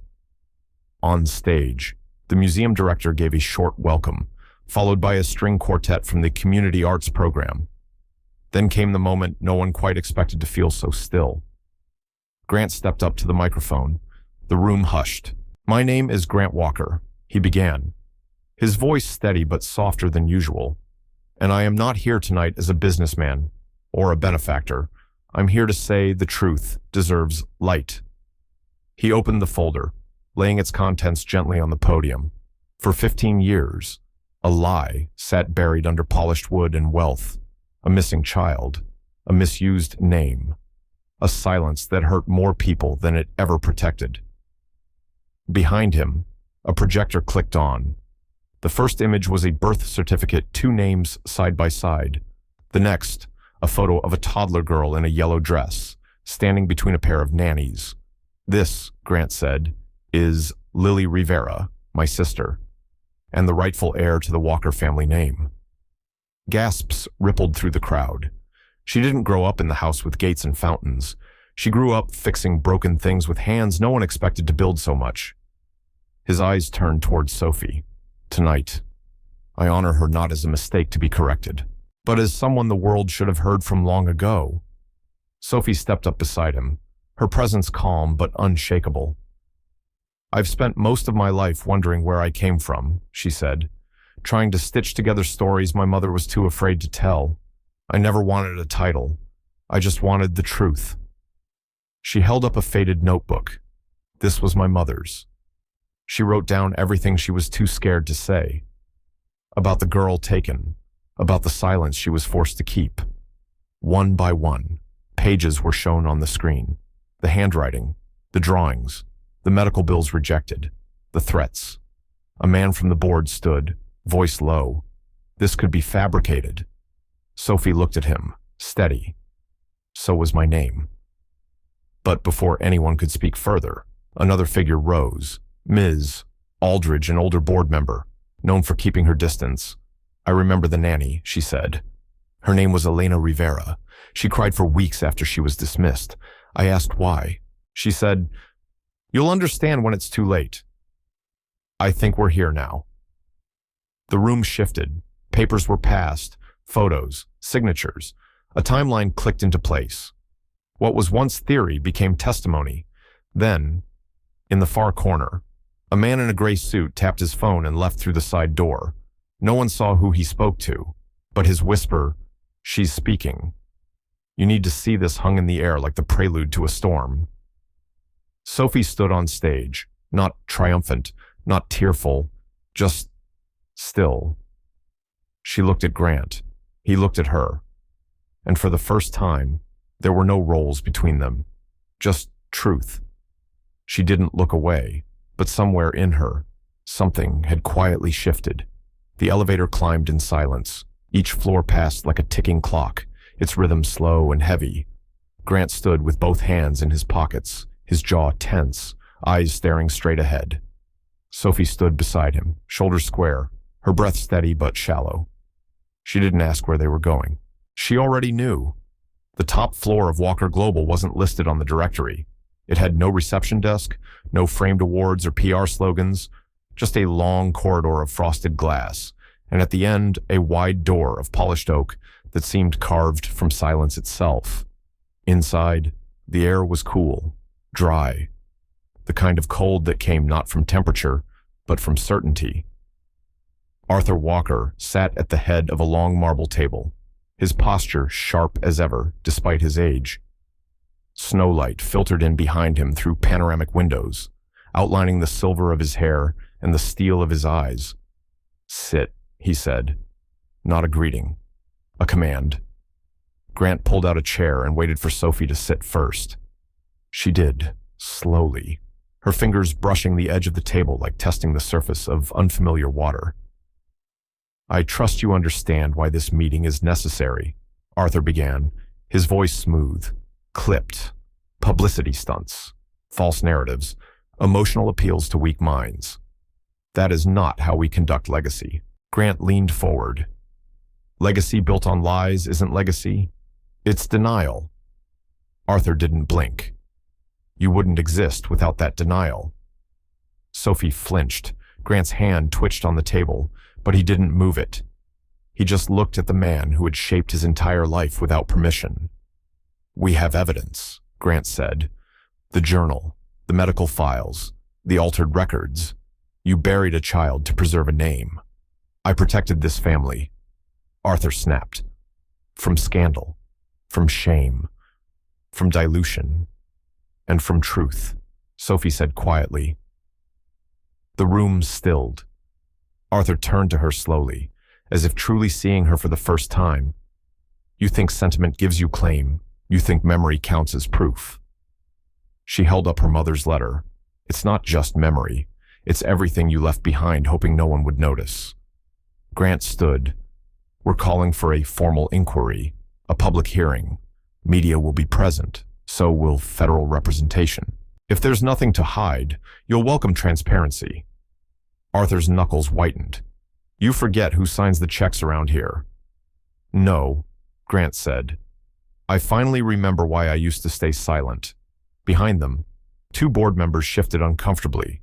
On stage, the museum director gave a short welcome, followed by a string quartet from the community arts program. Then came the moment no one quite expected to feel so still. Grant stepped up to the microphone. The room hushed. "My name is Grant Walker," he began, his voice steady but softer than usual. "And I am not here tonight as a businessman or a benefactor. I'm here to say the truth deserves light." He opened the folder, laying its contents gently on the podium. For 15 years, a lie sat buried under polished wood and wealth, a missing child, a misused name, a silence that hurt more people than it ever protected. Behind him, a projector clicked on. The first image was a birth certificate, two names side by side. The next, a photo of a toddler girl in a yellow dress, standing between a pair of nannies. "This," Grant said, "is Lily Rivera, my sister, and the rightful heir to the Walker family name." Gasps rippled through the crowd. She didn't grow up in the house with gates and fountains. She grew up fixing broken things with hands no one expected to build so much. His eyes turned towards Sophie. "Tonight, I honor her not as a mistake to be corrected, but as someone the world should have heard from long ago." Sophie stepped up beside him, her presence calm but unshakable. "I've spent most of my life wondering where I came from," she said, "trying to stitch together stories my mother was too afraid to tell. I never wanted a title. I just wanted the truth." She held up a faded notebook. This was my mother's. She wrote down everything she was too scared to say. About the girl taken, about the silence she was forced to keep. One by one, pages were shown on the screen. The handwriting, the drawings, the medical bills rejected, the threats. A man from the board stood, voice low. This could be fabricated. Sophie looked at him, steady. So was my name. But before anyone could speak further, another figure rose. Ms. Aldridge, an older board member, known for keeping her distance. "I remember the nanny," she said. "Her name was Elena Rivera. She cried for weeks after she was dismissed. I asked why. She said, 'You'll understand when it's too late.' I think we're here now." The room shifted. Papers were passed, photos, signatures. A timeline clicked into place. What was once theory became testimony. Then, in the far corner, a man in a gray suit tapped his phone and left through the side door. No one saw who he spoke to, but his whisper, "She's speaking. You need to see this," hung in the air like the prelude to a storm. Sophie stood on stage, not triumphant, not tearful, just still. She looked at Grant. He looked at her. And for the first time, there were no roles between them, just truth. She didn't look away, but somewhere in her, something had quietly shifted. The elevator climbed in silence. Each floor passed like a ticking clock, its rhythm slow and heavy. Grant stood with both hands in his pockets, his jaw tense, eyes staring straight ahead. Sophie stood beside him, shoulders square, her breath steady but shallow. She didn't ask where they were going. She already knew. The top floor of Walker Global wasn't listed on the directory. It had no reception desk, no framed awards or PR slogans, just a long corridor of frosted glass, and at the end, a wide door of polished oak that seemed carved from silence itself. Inside, the air was cool, dry, the kind of cold that came not from temperature, but from certainty. Arthur Walker sat at the head of a long marble table, his posture sharp as ever, despite his age. Snowlight filtered in behind him through panoramic windows, outlining the silver of his hair and the steel of his eyes. "Sit," he said. Not a greeting, a command. Grant pulled out a chair and waited for Sophie to sit first. She did, slowly, her fingers brushing the edge of the table like testing the surface of unfamiliar water. "I trust you understand why this meeting is necessary," Arthur began, his voice smooth, clipped. Publicity stunts, false narratives, emotional appeals to weak minds. That is not how we conduct legacy. Grant leaned forward. Legacy built on lies isn't legacy. It's denial. Arthur didn't blink. You wouldn't exist without that denial. Sophie flinched. Grant's hand twitched on the table, but he didn't move it. He just looked at the man who had shaped his entire life without permission. "We have evidence," Grant said. "The journal, the medical files, the altered records. You buried a child to preserve a name. I protected this family." Arthur snapped. "From scandal, from shame, from dilution, and from truth," Sophie said quietly. The room stilled. Arthur turned to her slowly, as if truly seeing her for the first time. "You think sentiment gives you claim. You think memory counts as proof." She held up her mother's letter. "It's not just memory. It's everything you left behind hoping no one would notice." Grant stood. "We're calling for a formal inquiry, a public hearing. Media will be present. So will federal representation. If there's nothing to hide, you'll welcome transparency." Arthur's knuckles whitened. "You forget who signs the checks around here." "No," Grant said. "I finally remember why I used to stay silent." Behind them, two board members shifted uncomfortably.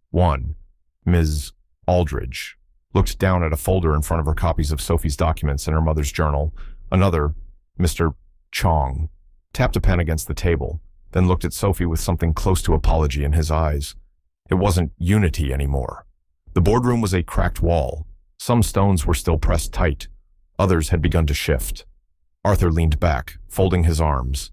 One, Ms. Aldridge, looked down at a folder in front of her copies of Sophie's documents and her mother's journal. Another, Mr. Chong, tapped a pen against the table, then looked at Sophie with something close to apology in his eyes. It wasn't unity anymore. The boardroom was a cracked wall. Some stones were still pressed tight. Others had begun to shift. Arthur leaned back, folding his arms.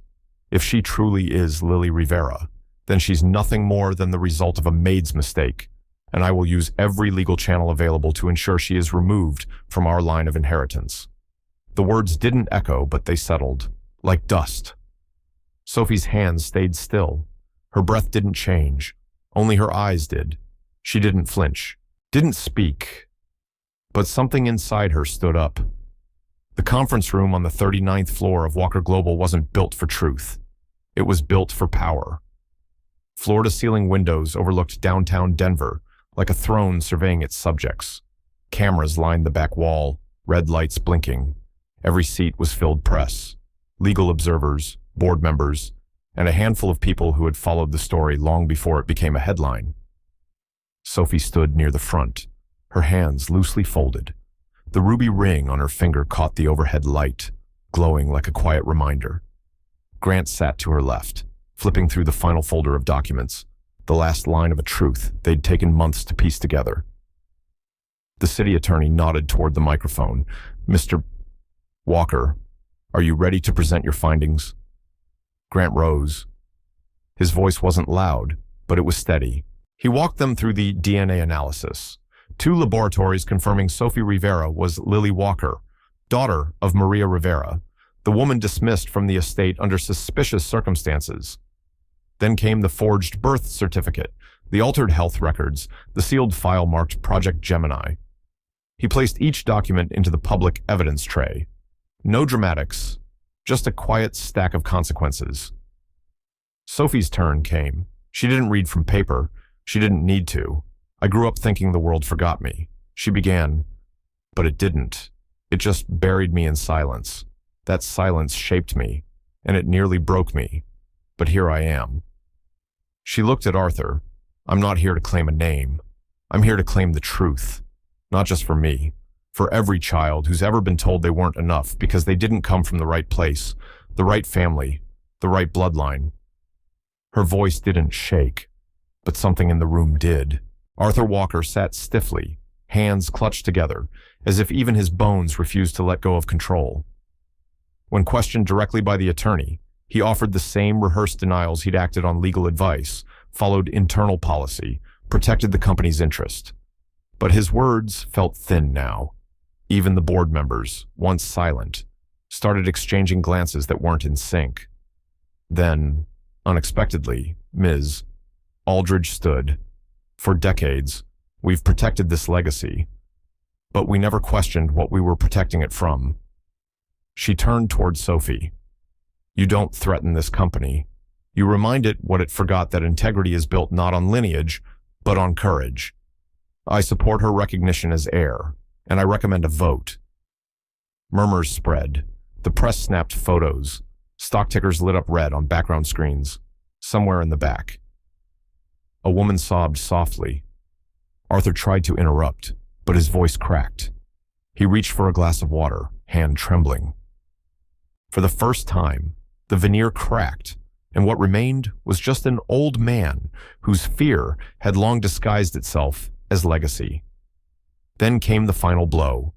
If she truly is Lily Rivera, then she's nothing more than the result of a maid's mistake, and I will use every legal channel available to ensure she is removed from our line of inheritance. The words didn't echo, but they settled, like dust. Sophie's hands stayed still. Her breath didn't change. Only her eyes did. She didn't flinch, didn't speak. But something inside her stood up. The conference room on the 39th floor of Walker Global wasn't built for truth. It was built for power. Floor-to-ceiling windows overlooked downtown Denver, like a throne surveying its subjects. Cameras lined the back wall, red lights blinking. Every seat was filled press, legal observers, board members, and a handful of people who had followed the story long before it became a headline. Sophie stood near the front, her hands loosely folded. The ruby ring on her finger caught the overhead light, glowing like a quiet reminder. Grant sat to her left, flipping through the final folder of documents, the last line of a truth they'd taken months to piece together. The city attorney nodded toward the microphone. "Mr. Walker, are you ready to present your findings?" Grant rose. His voice wasn't loud, but it was steady. He walked them through the DNA analysis. 2 laboratories confirming Sophie Rivera was Lily Walker, daughter of Maria Rivera, the woman dismissed from the estate under suspicious circumstances. Then came the forged birth certificate, the altered health records, the sealed file marked Project Gemini. He placed each document into the public evidence tray. No dramatics, just a quiet stack of consequences. Sophie's turn came. She didn't read from paper. She didn't need to. "I grew up thinking the world forgot me," she began, but it didn't. It just buried me in silence. That silence shaped me, and it nearly broke me. But here I am. She looked at Arthur. "I'm not here to claim a name. I'm here to claim the truth. Not just for me, for every child who's ever been told they weren't enough because they didn't come from the right place, the right family, the right bloodline." Her voice didn't shake, but something in the room did. Arthur Walker sat stiffly, hands clutched together, as if even his bones refused to let go of control. When questioned directly by the attorney, he offered the same rehearsed denials he'd acted on legal advice, followed internal policy, protected the company's interest. But his words felt thin now. Even the board members, once silent, started exchanging glances that weren't in sync. Then, unexpectedly, Ms. Aldridge stood. "For decades, we've protected this legacy, but we never questioned what we were protecting it from." She turned toward Sophie. "You don't threaten this company. You remind it what it forgot, that integrity is built not on lineage, but on courage. I support her recognition as heir, and I recommend a vote." Murmurs spread. The press snapped photos. Stock tickers lit up red on background screens, somewhere in the back. A woman sobbed softly. Arthur tried to interrupt, but his voice cracked. He reached for a glass of water, hand trembling. For the first time, the veneer cracked, and what remained was just an old man whose fear had long disguised itself as legacy. Then came the final blow.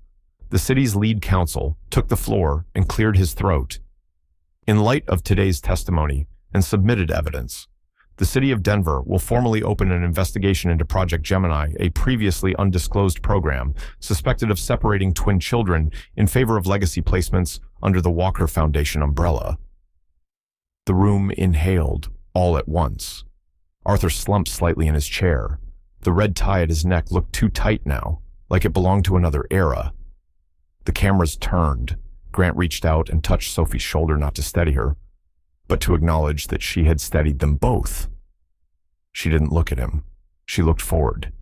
The city's lead counsel took the floor and cleared his throat. "In light of today's testimony and submitted evidence, the city of Denver will formally open an investigation into Project Gemini, a previously undisclosed program suspected of separating twin children in favor of legacy placements under the Walker Foundation umbrella." The room inhaled all at once. Arthur slumped slightly in his chair. The red tie at his neck looked too tight now, like it belonged to another era. The cameras turned. Grant reached out and touched Sophie's shoulder, not to steady her, but to acknowledge that she had steadied them both. She didn't look at him. She looked forward.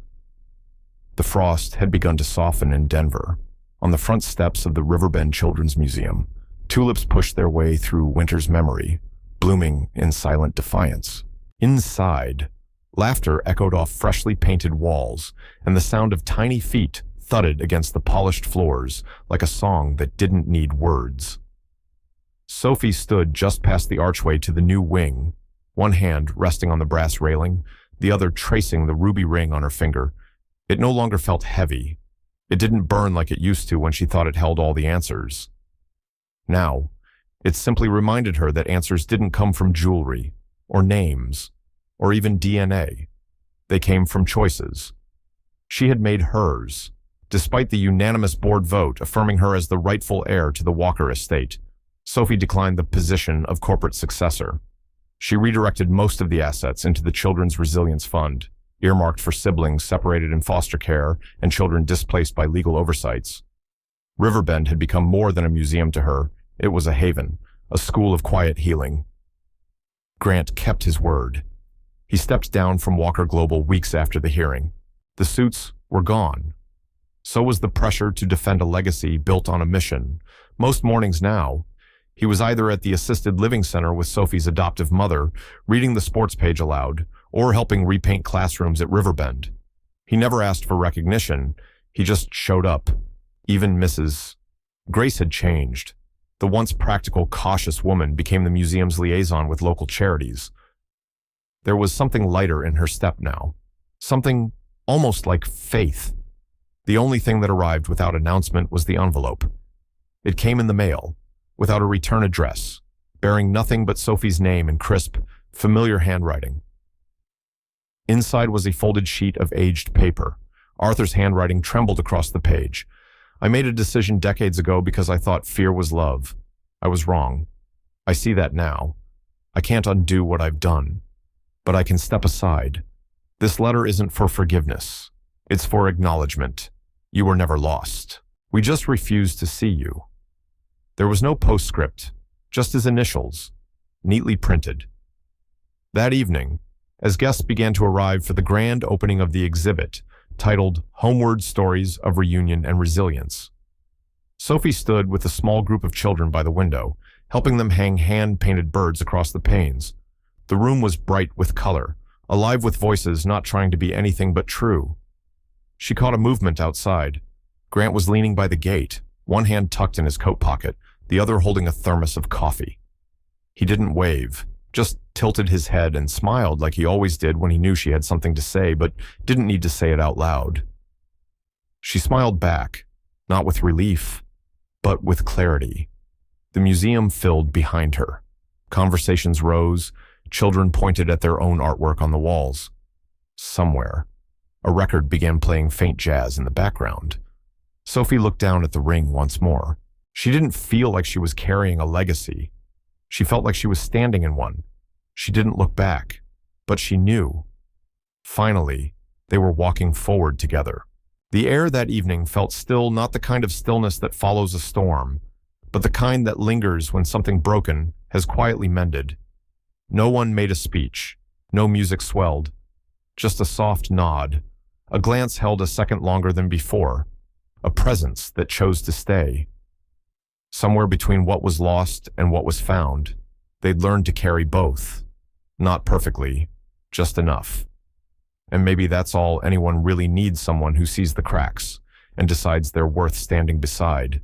The frost had begun to soften in Denver. On the front steps of the Riverbend Children's Museum, tulips pushed their way through winter's memory, blooming in silent defiance. Inside, laughter echoed off freshly painted walls, and the sound of tiny feet thudded against the polished floors like a song that didn't need words. Sophie stood just past the archway to the new wing, one hand resting on the brass railing, the other tracing the ruby ring on her finger. It no longer felt heavy. It didn't burn like it used to when she thought it held all the answers. Now, it simply reminded her that answers didn't come from jewelry, or names, or even DNA. They came from choices. She had made hers, despite the unanimous board vote affirming her as the rightful heir to the Walker estate. Sophie declined the position of corporate successor. She redirected most of the assets into the Children's Resilience Fund, earmarked for siblings separated in foster care and children displaced by legal oversights. Riverbend had become more than a museum to her. It was a haven, a school of quiet healing. Grant kept his word. He stepped down from Walker Global weeks after the hearing. The suits were gone. So was the pressure to defend a legacy built on a mission. Most mornings now, he was either at the assisted living center with Sophie's adoptive mother, reading the sports page aloud, or helping repaint classrooms at Riverbend. He never asked for recognition. He just showed up. Even Mrs. Grace had changed. The once practical, cautious woman became the museum's liaison with local charities. There was something lighter in her step now, something almost like faith. The only thing that arrived without announcement was the envelope. It came in the mail, without a return address, bearing nothing but Sophie's name in crisp, familiar handwriting. Inside was a folded sheet of aged paper. Arthur's handwriting trembled across the page. I made a decision decades ago because I thought fear was love. I was wrong. I see that now. I can't undo what I've done. But I can step aside. This letter isn't for forgiveness. It's for acknowledgement. You were never lost. We just refused to see you. There was no postscript, just his initials, neatly printed. That evening, as guests began to arrive for the grand opening of the exhibit, titled Homeward Stories of Reunion and Resilience, Sophie stood with a small group of children by the window, helping them hang hand-painted birds across the panes. The room was bright with color, alive with voices not trying to be anything but true. She caught a movement outside. Grant was leaning by the gate, one hand tucked in his coat pocket, the other holding a thermos of coffee. He didn't wave, just tilted his head and smiled like he always did when he knew she had something to say but didn't need to say it out loud. She smiled back, not with relief, but with clarity. The museum filled behind her. Conversations rose, children pointed at their own artwork on the walls. Somewhere, a record began playing faint jazz in the background. Sophie looked down at the ring once more. She didn't feel like she was carrying a legacy. She felt like she was standing in one. She didn't look back, but she knew. Finally, they were walking forward together. The air that evening felt still, not the kind of stillness that follows a storm, but the kind that lingers when something broken has quietly mended. No one made a speech. No music swelled. Just a soft nod. A glance held a second longer than before. A presence that chose to stay. Somewhere between what was lost and what was found, they'd learned to carry both. Not perfectly, just enough. And maybe that's all anyone really needs, someone who sees the cracks and decides they're worth standing beside.